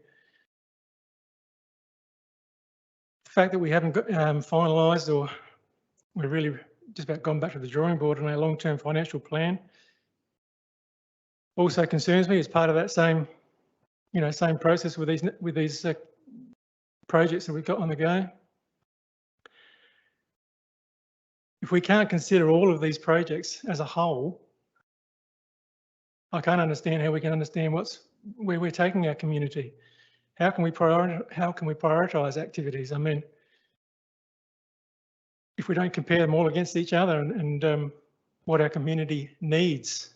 The fact that we haven't got finalised, or we're really just about gone back to the drawing board on our long-term financial plan, also concerns me as part of that same same process with these projects that we've got on the go. If we can't consider all of these projects as a whole, I can't understand how we can understand where we're taking our community. How can we prioritise activities? I mean, if we don't compare them all against each other and what our community needs,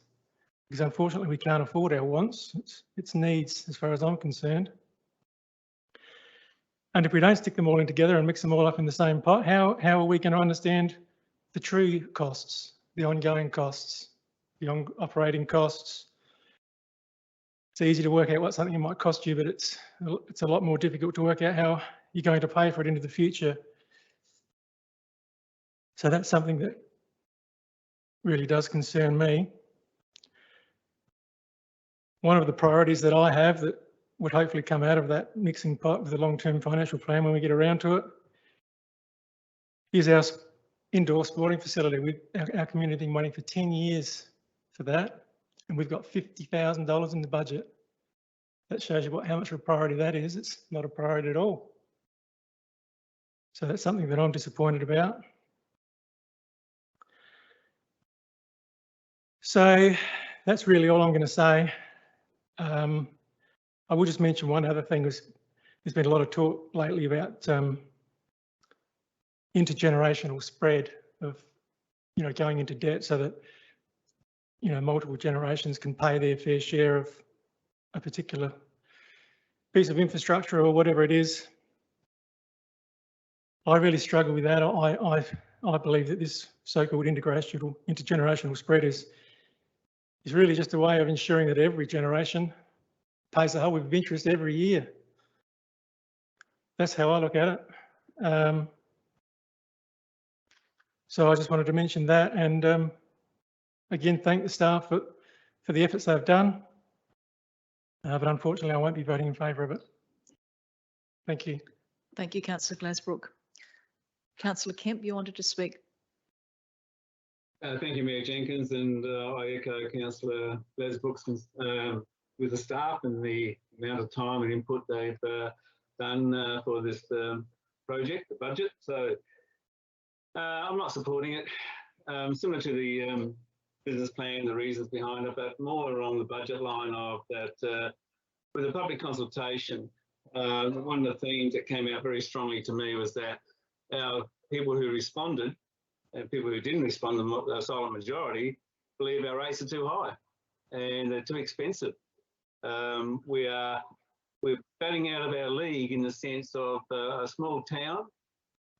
because unfortunately we can't afford our wants, it's needs as far as I'm concerned. And if we don't stick them all in together and mix them all up in the same pot, how are we going to understand the true costs, the ongoing costs, the operating costs? It's easy to work out what something might cost you, but it's a lot more difficult to work out how you're going to pay for it into the future. So that's something that really does concern me. One of the priorities that I have that would hopefully come out of that mixing pot with the long-term financial plan when we get around to it is our indoor sporting facility. Our community been waiting for 10 years for that, and we've got $50,000 in the budget. That shows you how much of a priority that is. It's not a priority at all. So that's something that I'm disappointed about. So that's really all I'm going to say. I will just mention one other thing. There's been a lot of talk lately about intergenerational spread of, going into debt so that, multiple generations can pay their fair share of a particular piece of infrastructure or whatever it is. I really struggle with that. I believe that this so-called intergenerational spread is really just a way of ensuring that every generation pays a whole heap of interest every year. That's how I look at it. So I just wanted to mention that, and again, thank the staff for the efforts they've done. But unfortunately, I won't be voting in favour of it. Thank you. Thank you, Councillor Glasbrook. Councillor Kemp, you wanted to speak. Thank you, Mayor Jenkins, and I echo Councillor Glasbrook's with the staff and the amount of time and input they've done for this project, the budget. So I'm not supporting it. Similar to the business plan, the reasons behind it, but more along the budget line of that with the public consultation, one of the themes that came out very strongly to me was that our people who responded and people who didn't respond, the silent majority, believe our rates are too high and they're too expensive. We're batting out of our league in the sense of a small town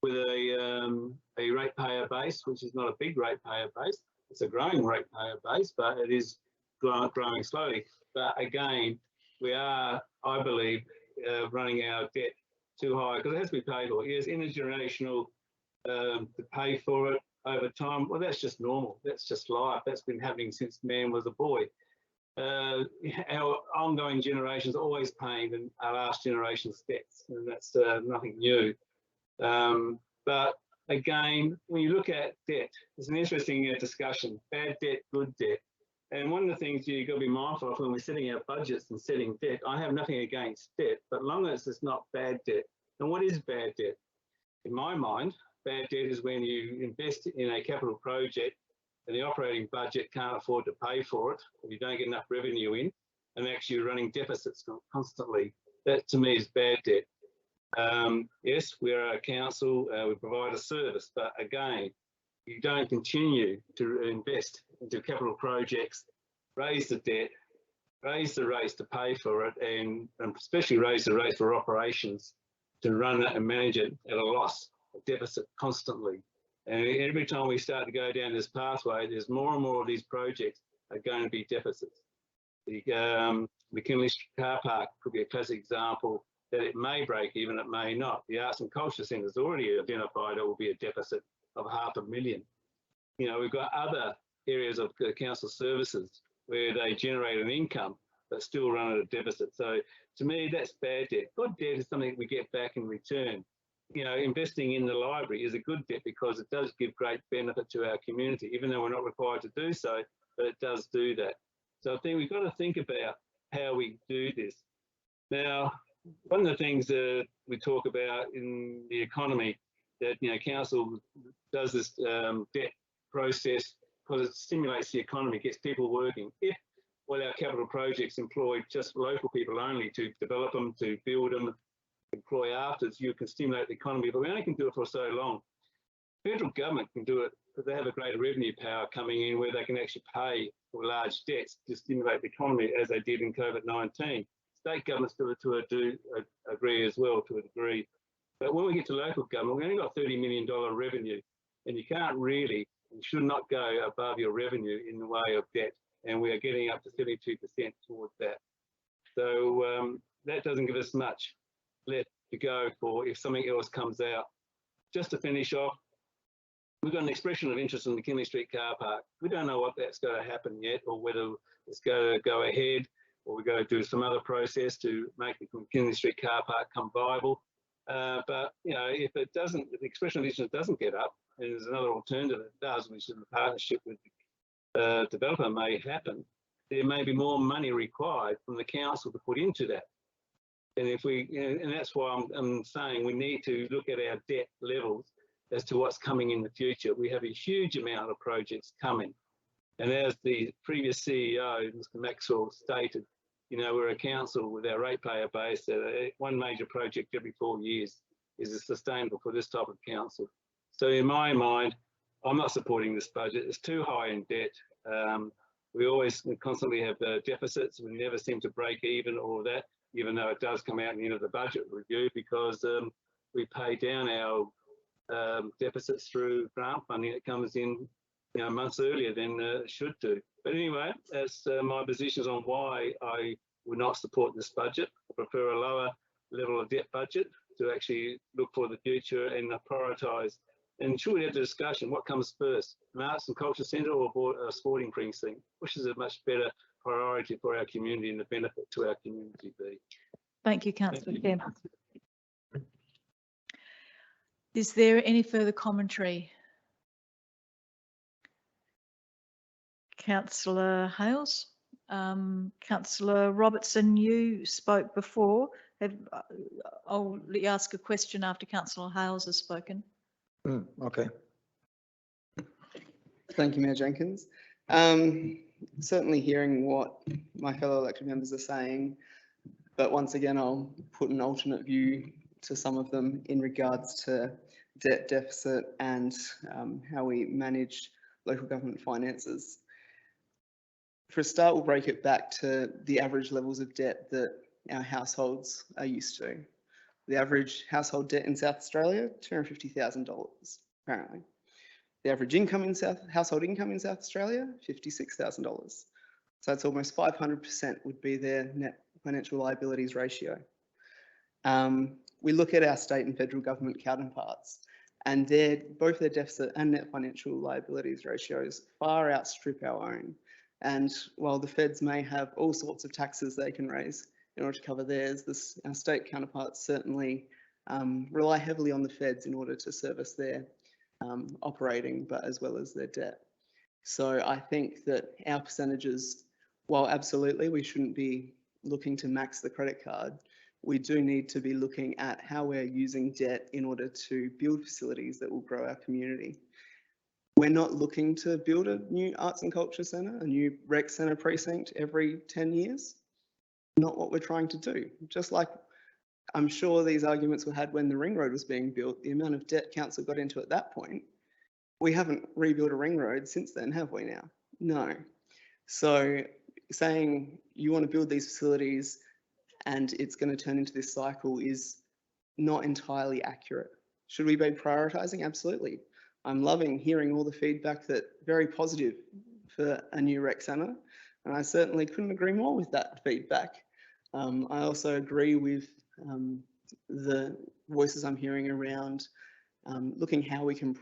with a ratepayer base, which is not a big ratepayer base. It's a growing ratepayer base, but it is growing slowly. But again, we are, I believe, running our debt too high because it has to be paid for. Yes, intergenerational to pay for it over time. Well, that's just normal. That's just life. That's been happening since man was a boy. Our ongoing generations are always paying our last generation's debts, and that's nothing new. But again, when you look at debt, it's an interesting discussion, bad debt, good debt. And one of the things you've got to be mindful of when we're setting our budgets and setting debt, I have nothing against debt, but long as it's not bad debt. And what is bad debt? In my mind, bad debt is when you invest in a capital project and the operating budget can't afford to pay for it, or you don't get enough revenue in, and actually you're running deficits constantly. That to me is bad debt. Yes, we're a council, we provide a service, but again, you don't continue to invest into capital projects, raise the debt, raise the rates to pay for it, and especially raise the rates for operations to run it and manage it at a loss, a deficit constantly. And every time we start to go down this pathway, there's more and more of these projects are going to be deficits. The McKinley car park could be a classic example that it may break even, it may not. The Arts and Culture Centre has already identified it will be a deficit of $500,000. We've got other areas of council services where they generate an income but still run at a deficit. So to me, that's bad debt. Good debt is something we get back in return. Investing in the library is a good debt because it does give great benefit to our community, even though we're not required to do so, but it does do that. So I think we've got to think about how we do this. Now, one of the things that we talk about in the economy that, council does this debt process because it stimulates the economy, gets people working. If all our capital projects employ just local people only to develop them, to build them, employ afters, you can stimulate the economy, but we only can do it for so long. Federal government can do it because they have a greater revenue power coming in where they can actually pay for large debts to stimulate the economy as they did in COVID-19. State governments do agree as well to a degree. But when we get to local government, we only got $30 million revenue, and you can't really, you should not go above your revenue in the way of debt. And we are getting up to 72% towards that. So that doesn't give us much left to go for if something else comes out. Just to finish off, we've got an expression of interest in the McKinley Street car park. We don't know what that's going to happen yet, or whether it's going to go ahead, or we're going to do some other process to make the McKinley Street car park come viable. But if it doesn't, if the expression of interest doesn't get up, and there's another alternative that does, which is the partnership with the developer may happen, there may be more money required from the council to put into that. And if we, and that's why I'm saying we need to look at our debt levels as to what's coming in the future. We have a huge amount of projects coming. And as the previous CEO, Mr. Maxwell, stated, we're a council with our ratepayer base that one major project every 4 years is sustainable for this type of council. So in my mind, I'm not supporting this budget. It's too high in debt. We constantly have deficits. We never seem to break even or that, even though it does come out in the end of the budget review, because we pay down our deficits through grant funding that comes in months earlier than it should do. But anyway, that's my positions on why I would not support this budget. I prefer a lower level of debt budget to actually look for the future and prioritise. And should we have the discussion, what comes first, an arts and culture centre or a sporting precinct? Which is a much better priority for our community and the benefit to our community be? Thank you, Councillor Kemp. Is there any further commentary? Councillor Hales. Councillor Robertson, you spoke before. I'll let you ask a question after Councillor Hales has spoken. Okay. Thank you, Mayor Jenkins. Certainly hearing what my fellow elected members are saying, but once again, I'll put an alternate view to some of them in regards to debt deficit and how we manage local government finances. For a start, we'll break it back to the average levels of debt that our households are used to. The average household debt in South Australia, $250,000, apparently. The average income in household income in South Australia, $56,000. So it's almost 500% would be their net financial liabilities ratio. We look at our state and federal government counterparts, and both their deficit and net financial liabilities ratios far outstrip our own. And while the feds may have all sorts of taxes they can raise in order to cover theirs, our state counterparts certainly rely heavily on the feds in order to service their operating, but as well as their debt. So I think that our percentages, while absolutely we shouldn't be looking to max the credit card, we do need to be looking at how we're using debt in order to build facilities that will grow our community. We're not looking to build a new arts and culture centre, a new rec centre precinct every 10 years. Not what we're trying to do. Just like I'm sure these arguments were had when the ring road was being built, the amount of debt council got into at that point, we haven't rebuilt a ring road since then, have we now? No. So saying you want to build these facilities and it's going to turn into this cycle is not entirely accurate. Should we be prioritising? Absolutely. I'm loving hearing all the feedback that very positive for a new rec centre, and I certainly couldn't agree more with that feedback. I also agree with the voices I'm hearing around looking how we can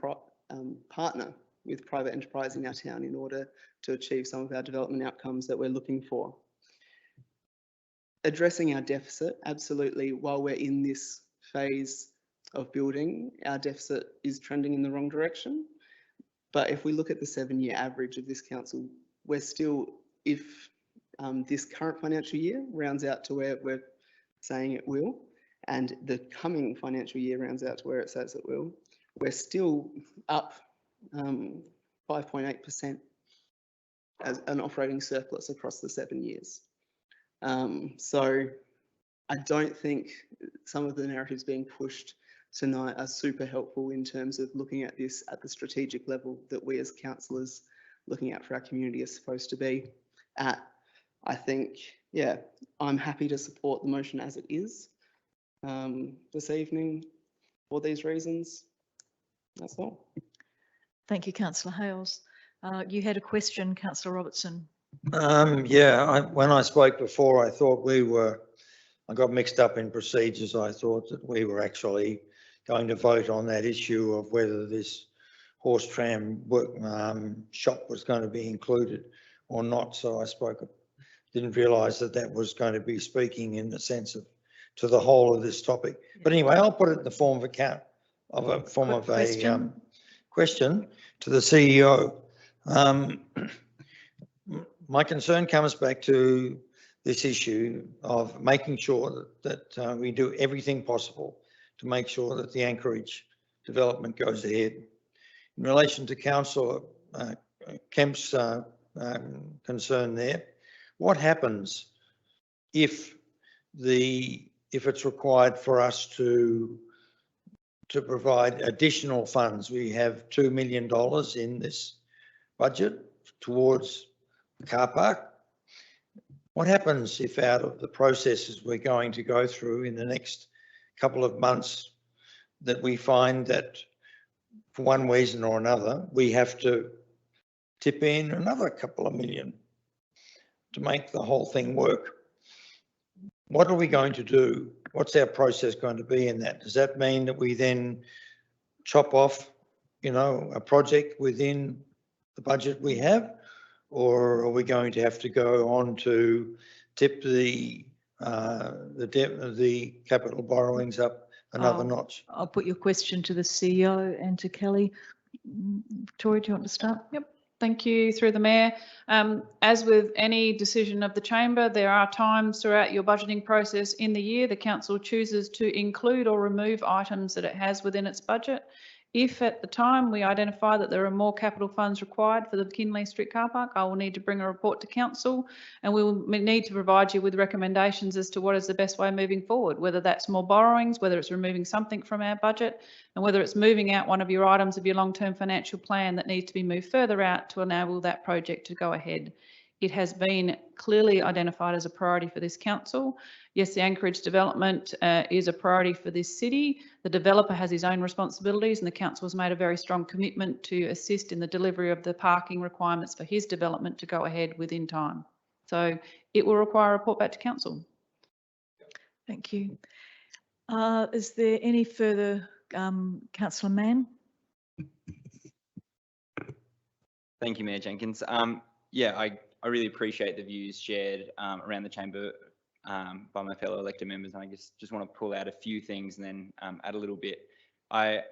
partner with private enterprise in our town in order to achieve some of our development outcomes that we're looking for. Addressing our deficit, absolutely, while we're in this phase of building, our deficit is trending in the wrong direction. But if we look at the 7-year average of this council, we're still, if this current financial year rounds out to where we're saying it will, and the coming financial year rounds out to where it says it will, we're still up 5.8% as an operating surplus across the 7 years. So I don't think some of the narratives being pushed tonight are super helpful in terms of looking at this at the strategic level that we as councillors looking out for our community are supposed to be at. I think, yeah, I'm happy to support the motion as it is this evening for these reasons. That's all. Thank you, Councillor Hales. You had a question, Councillor Robertson. Yeah, when I spoke before, I thought I got mixed up in procedures. I thought that we were actually going to vote on that issue of whether this horse tram shop was going to be included or not. So I didn't realise that was going to be speaking in the sense of to the whole of this topic. But anyway, I'll put it in the form of a question to the CEO. My concern comes back to this issue of making sure that we do everything possible to make sure that the Anchorage development goes ahead. In relation to Councillor Kemp's concern there, what happens if it's required for us to provide additional funds? We have $2 million in this budget towards the car park. What happens if out of the processes we're going to go through in the next couple of months that we find that for one reason or another, we have to tip in another couple of million to make the whole thing work? What are we going to do? What's our process going to be in that? Does that mean that we then chop off, a project within the budget we have? Or are we going to have to go on to tip the debt of the capital borrowings up another notch? I'll put your question to the CEO and to Kelly. Victoria, do you want to start? Yep. Thank you, through the Mayor. As with any decision of the Chamber, there are times throughout your budgeting process in the year the Council chooses to include or remove items that it has within its budget. If at the time we identify that there are more capital funds required for the McKinley Street car park, I will need to bring a report to Council, and we will need to provide you with recommendations as to what is the best way moving forward, whether that's more borrowings, whether it's removing something from our budget, and whether it's moving out one of your items of your long-term financial plan that needs to be moved further out to enable that project to go ahead. It has been clearly identified as a priority for this council. Yes, the Anchorage development is a priority for this city. The developer has his own responsibilities, and the council has made a very strong commitment to assist in the delivery of the parking requirements for his development to go ahead within time. So it will require a report back to council. Thank you. Is there any further, Councillor Mann? Thank you, Mayor Jenkins. Yeah, I really appreciate the views shared around the Chamber by my fellow elected members, and I just want to pull out a few things and then add a little bit. I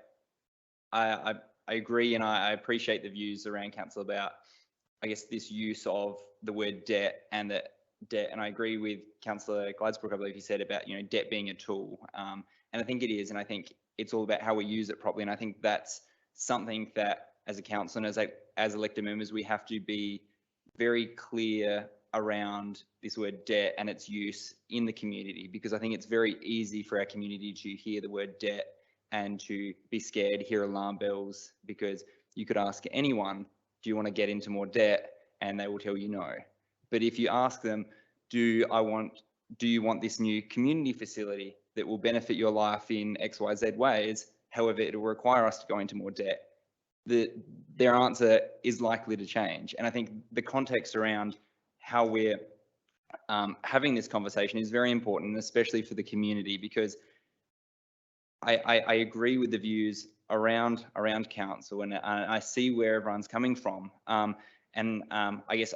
agree, and I appreciate the views around council about, I guess, this use of the word debt and that debt, and I agree with Councillor Gladesbrook, I believe he said about, debt being a tool, and I think it is, and I think it's all about how we use it properly, and I think that's something that as a council and as elected members we have to be very clear around this word debt and its use in the community, because I think it's very easy for our community to hear the word debt and to be scared, hear alarm bells, because you could ask anyone, do you want to get into more debt? And they will tell you no. But if you ask them, do you want this new community facility that will benefit your life in XYZ ways, however, it will require us to go into more debt, their answer is likely to change. And I think the context around how we're having this conversation is very important, especially for the community, because I agree with the views around council, and I see where everyone's coming from. I guess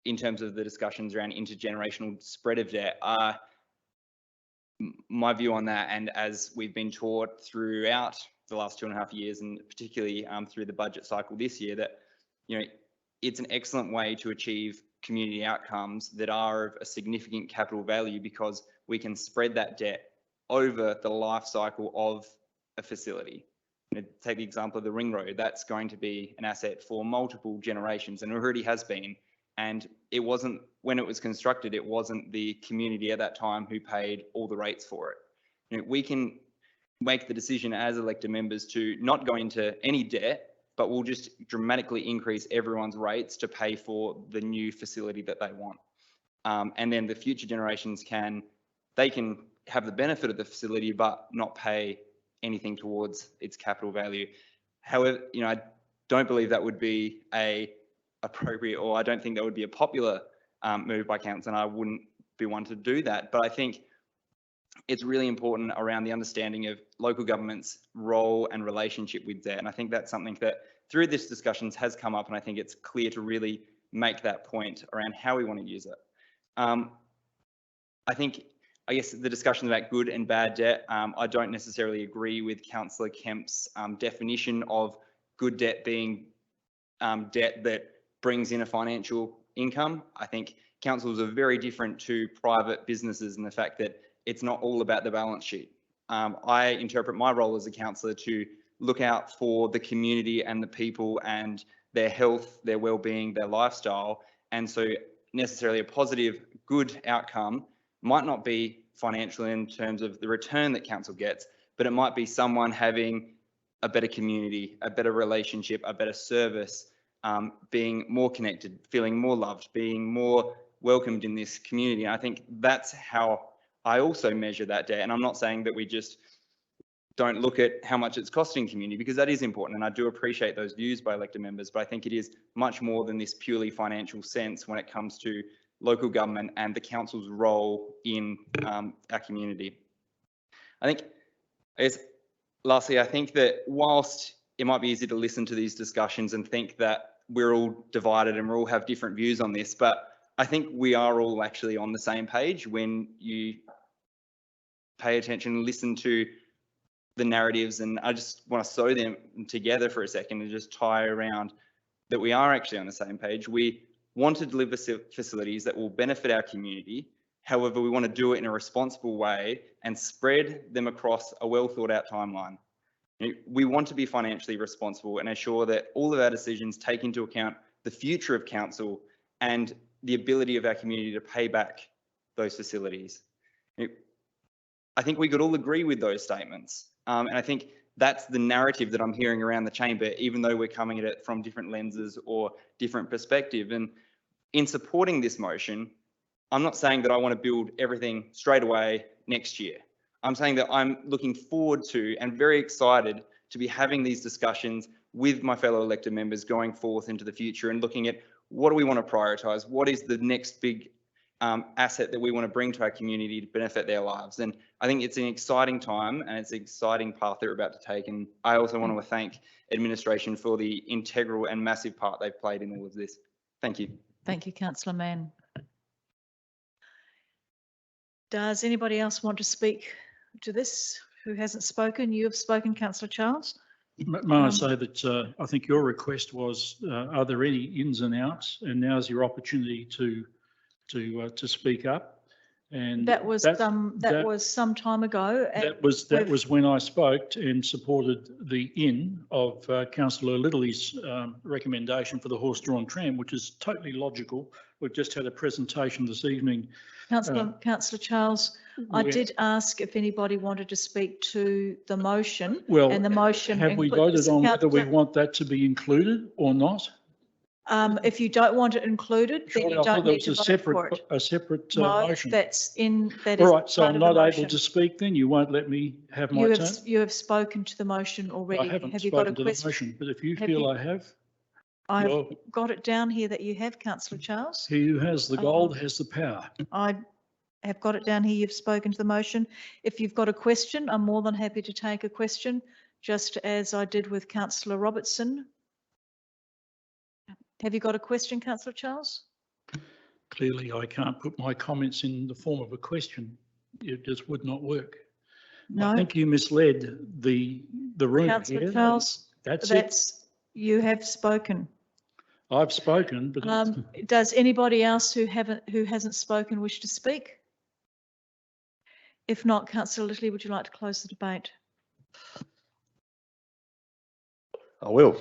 in terms of the discussions around intergenerational spread of debt, my view on that, and as we've been taught throughout the last 2.5 years, and particularly through the budget cycle this year, that it's an excellent way to achieve community outcomes that are of a significant capital value, because we can spread that debt over the life cycle of a facility. Take the example of the ring road. That's going to be an asset for multiple generations, and it already has been. And it wasn't, when it was constructed, it wasn't the community at that time who paid all the rates for it. We can make the decision as elected members to not go into any debt, but we'll just dramatically increase everyone's rates to pay for the new facility that they want. And then the future generations can have the benefit of the facility, but not pay anything towards its capital value. However, I don't believe that would be appropriate, or I don't think that would be a popular move by council, and I wouldn't be one to do that. But I think it's really important around the understanding of local government's role and relationship with debt. And I think that's something that through this discussions has come up, and I think it's clear to really make that point around how we want to use it. I guess the discussion about good and bad debt, I don't necessarily agree with Councillor Kemp's definition of good debt being debt that brings in a financial income. I think councils are very different to private businesses in the fact that it's not all about the balance sheet. I interpret my role as a councillor to look out for the community and the people and their health, their well-being, their lifestyle. And so necessarily a positive, good outcome might not be financial in terms of the return that council gets, but it might be someone having a better community, a better relationship, a better service, being more connected, feeling more loved, being more welcomed in this community. And I think that's how I also measure that debt. And I'm not saying that we just don't look at how much it's costing community, because that is important. And I do appreciate those views by elected members, but I think it is much more than this purely financial sense when it comes to local government and the council's role in our community. Lastly, I think that whilst it might be easy to listen to these discussions and think that we're all divided and we all have different views on this, but I think we are all actually on the same page when you pay attention and listen to the narratives. And I just want to sew them together for a second and just tie around that we are actually on the same page. We want to deliver facilities that will benefit our community. However, we want to do it in a responsible way and spread them across a well thought out timeline. We want to be financially responsible and ensure that all of our decisions take into account the future of council and the ability of our community to pay back those facilities. I think we could all agree with those statements. And I think that's the narrative that I'm hearing around the chamber, even though we're coming at it from different lenses or different perspective. And in supporting this motion, I'm not saying that I want to build everything straight away next year. I'm saying that I'm looking forward to and very excited to be having these discussions with my fellow elected members going forth into the future and looking at what do we want to prioritise, what is the next big asset that we want to bring to our community to benefit their lives. And I think it's an exciting time and it's an exciting path that we're about to take. And I also want to thank administration for the integral and massive part they've played in all of this. Thank you. Thank you, Councillor Mann. Does anybody else want to speak to this who hasn't spoken? You have spoken, Councillor Charles. May I say that I think your request was, are there any ins and outs? And now's your opportunity to speak up. And that was some time ago. That was when I spoke and supported the in of Councillor Littley's recommendation for the horse-drawn tram, which is totally logical. We've just had a presentation this evening. Councillor Charles, I did ask if anybody wanted to speak to the motion. Well, and the motion have we voted on whether we want that to be included or not? If you don't want it included, then you don't need to vote for it. A separate No, motion. that is All right, so part I'm of the not able motion. to speak then? You won't let me have my turn? You have spoken to the motion already. I haven't Have you got a spoken to the question? motion, but if you Have feel you- I have, I've well, got it down here that you have, Councillor Charles. he who has the gold has the power. I have got it down here. You've spoken to the motion. If you've got a question, I'm more than happy to take a question, just as I did with Councillor Robertson. Have you got a question, Councillor Charles? Clearly, I can't put my comments in the form of a question. It just would not work. No. I think you misled the room Councillor here. Charles, That's it. you have spoken. I've spoken, but Does anybody else who hasn't spoken wish to speak? If not, Councillor Littley, would you like to close the debate? I will.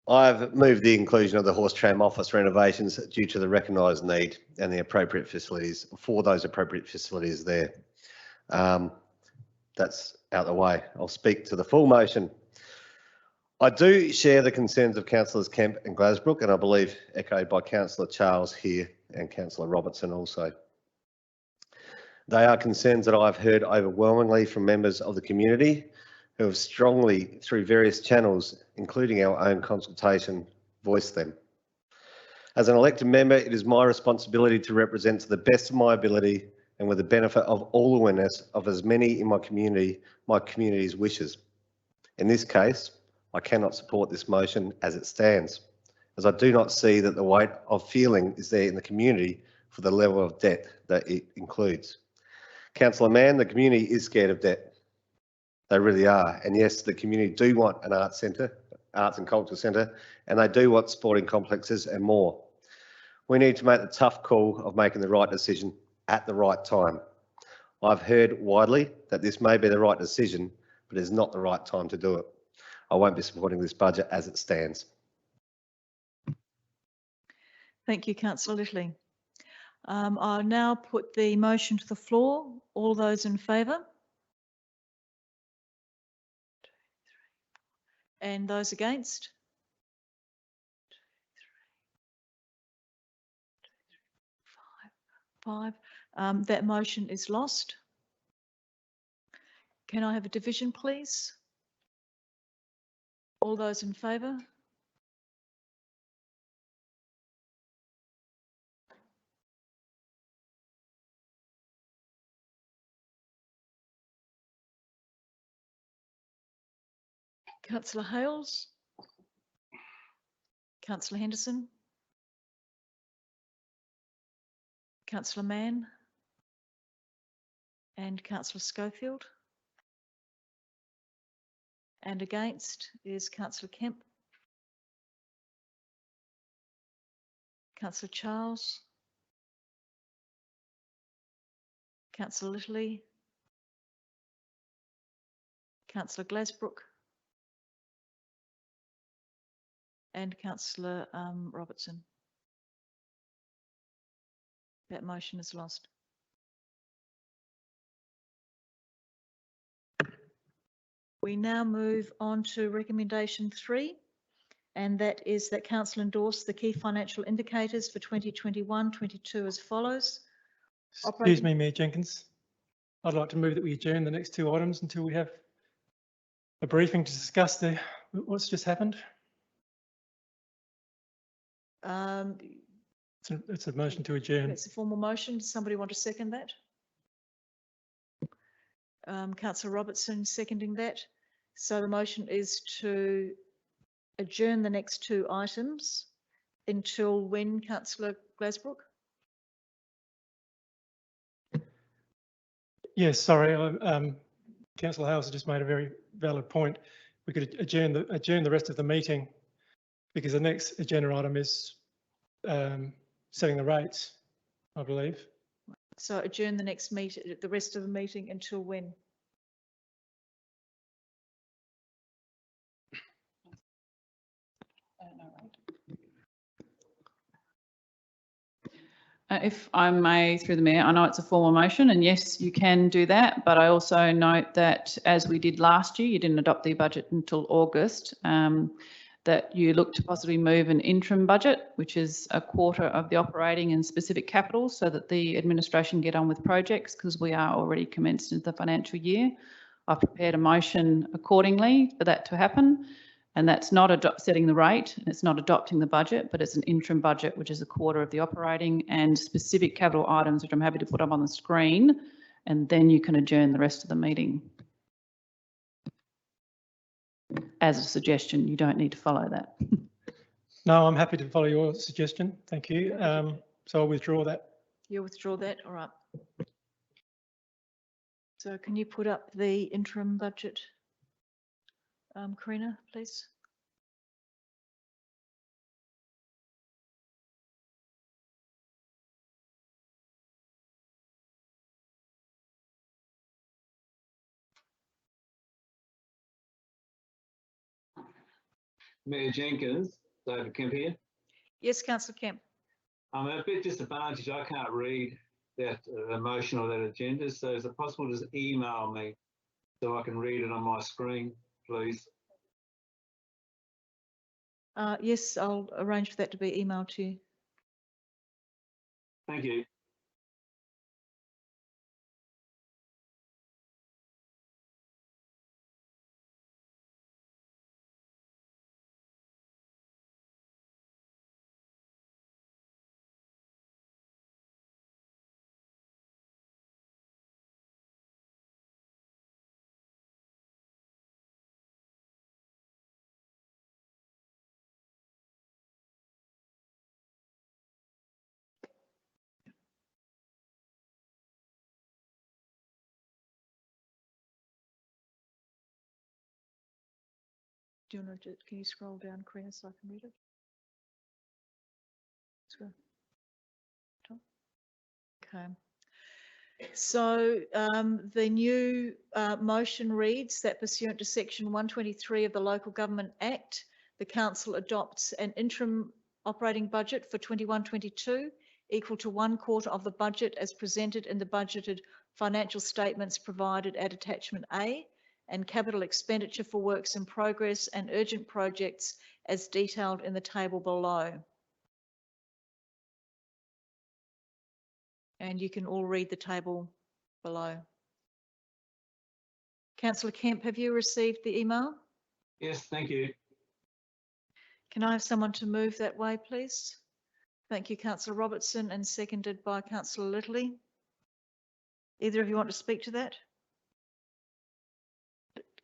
I've moved the inclusion of the horse tram office renovations due to the recognised need and the appropriate facilities for those appropriate facilities there. That's out the way. I'll speak to the full motion. I do share the concerns of Councillors Kemp and Glasbrook, and I believe echoed by Councillor Charles here and Councillor Robertson also. They are concerns that I've heard overwhelmingly from members of the community who have strongly, through various channels, including our own consultation, voiced them. As an elected member, it is my responsibility to represent to the best of my ability and with the benefit of all awareness of as many in my community's wishes. In this case, I cannot support this motion as it stands, as I do not see that the weight of feeling is there in the community for the level of debt that it includes. Councillor Mann, the community is scared of debt. They really are. And yes, the community do want an arts centre, arts and culture centre, and they do want sporting complexes and more. We need to make the tough call of making the right decision at the right time. I've heard widely that this may be the right decision, but it's not the right time to do it. I won't be supporting this budget as it stands. Thank you, Councillor Littley. I'll now put the motion to the floor. All those in favour? And those against? 5. That motion is lost. Can I have a division, please? All those in favour? Councillor Hales? Councillor Henderson? Councillor Mann? And Councillor Schofield? And against is Councillor Kemp? Councillor Charles? Councillor Littley? Councillor Glasbrook? And Councillor Robertson. That motion is lost. We now move on to recommendation 3, and that is that Council endorse the key financial indicators for 2021-22 as follows. Excuse me, Mayor Jenkins. I'd like to move that we adjourn the next 2 items until we have a briefing to discuss what's just happened. It's a motion to adjourn. It's a formal motion. Does somebody want to second that? Councillor Robertson seconding that. So the motion is to adjourn the next 2 items until when, Councillor Glasbrook? Yes, sorry. Councillor Hales has just made a very valid point. We could adjourn the rest of the meeting because the next agenda item is setting the rates, I believe. So adjourn the next meeting, the rest of the meeting until when? If I may, through the Mayor, I know it's a formal motion and yes, you can do that, but I also note that as we did last year, you didn't adopt the budget until August, that you look to possibly move an interim budget, which is a quarter of the operating and specific capital so that the administration get on with projects because we are already commenced into the financial year. I've prepared a motion accordingly for that to happen. And that's not setting the rate, it's not adopting the budget, but it's an interim budget, which is a quarter of the operating and specific capital items, which I'm happy to put up on the screen, and then you can adjourn the rest of the meeting. As a suggestion, you don't need to follow that. No, I'm happy to follow your suggestion. Thank you. So I'll withdraw that. You'll withdraw that, all right. So can you put up the interim budget? Karina, please. Mayor Jenkins, David Kemp here. Yes, councillor Kemp. I'm a bit disadvantaged. I can't read that motion or that agenda. So is it possible to just email me so I can read it on my screen, please? Yes, I'll arrange for that to be emailed to you. Thank you. Do you want to, can you scroll down, Karina, so I can read it? Scroll. Top. Okay. So the new motion reads that pursuant to section 123 of the Local Government Act, the council adopts an interim operating budget for 21-22 equal to 1/4 of the budget as presented in the budgeted financial statements provided at attachment A, and capital expenditure for works in progress and urgent projects as detailed in the table below. And you can all read the table below. Councillor Kemp, have you received the email? Yes, thank you. Can I have someone to move that way, please? Thank you, Councillor Robertson, and seconded by Councillor Littley. Either of you want to speak to that?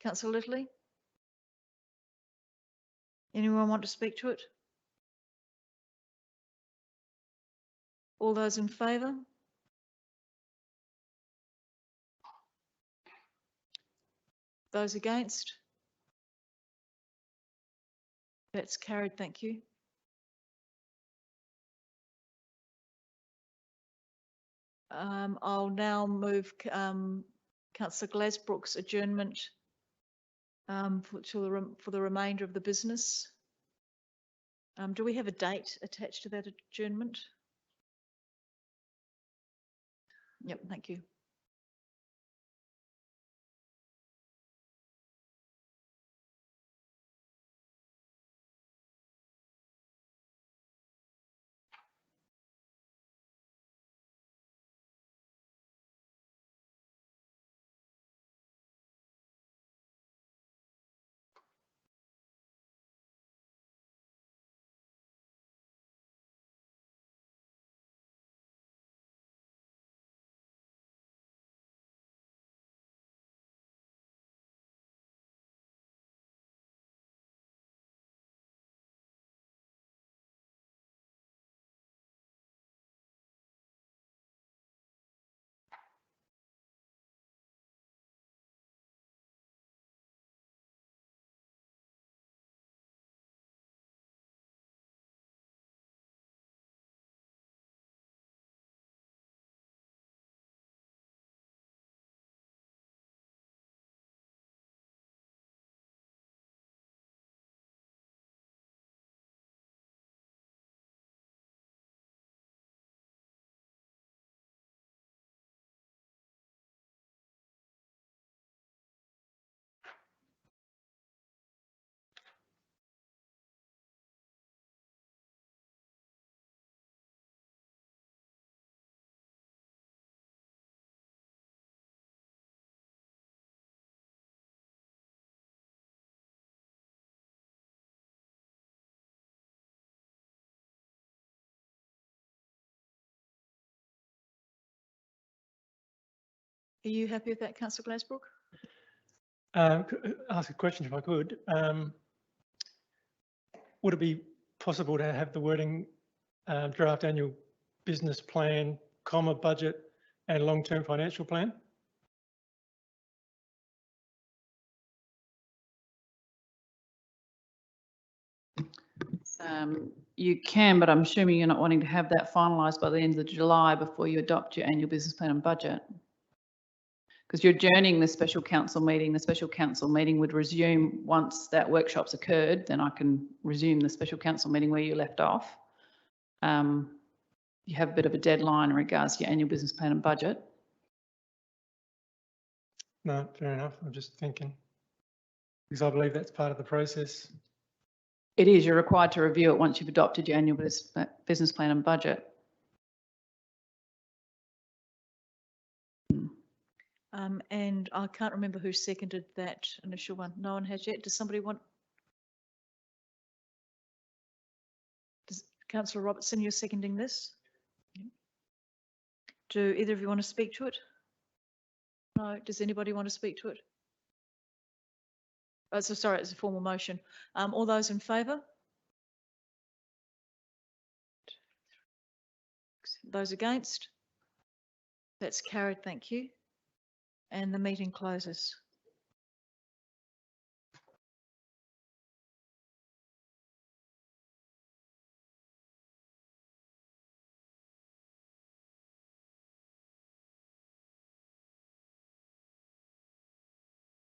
Councillor Littley? Anyone want to speak to it? All those in favour? Those against? That's carried, thank you. I'll now move Councillor Glasbrook's adjournment for the remainder of the business. Do we have a date attached to that adjournment? Yep, thank you. Are you happy with that, Councillor Glasbrook? Ask a question if I could. Would it be possible to have the wording draft annual business plan, comma, budget and long-term financial plan? You can, but I'm assuming you're not wanting to have that finalised by the end of July before you adopt your annual business plan and budget. because you're adjourning the special council meeting. The special council meeting would resume once that workshop's occurred. Then I can resume the special council meeting where you left off. You have a bit of a deadline in regards to your annual business plan and budget. No, fair enough. I'm just thinking, because I believe that's part of the process. It is, you're required to review it once you've adopted your annual business plan and budget. And I can't remember who seconded that initial one. No one has yet. Does somebody want? Councillor Robertson, you're seconding this? Do either of you want to speak to it? No. Does anybody want to speak to it? Oh, so sorry, it's a formal motion. All those in favour? Those against? That's carried, thank you. And the meeting closes.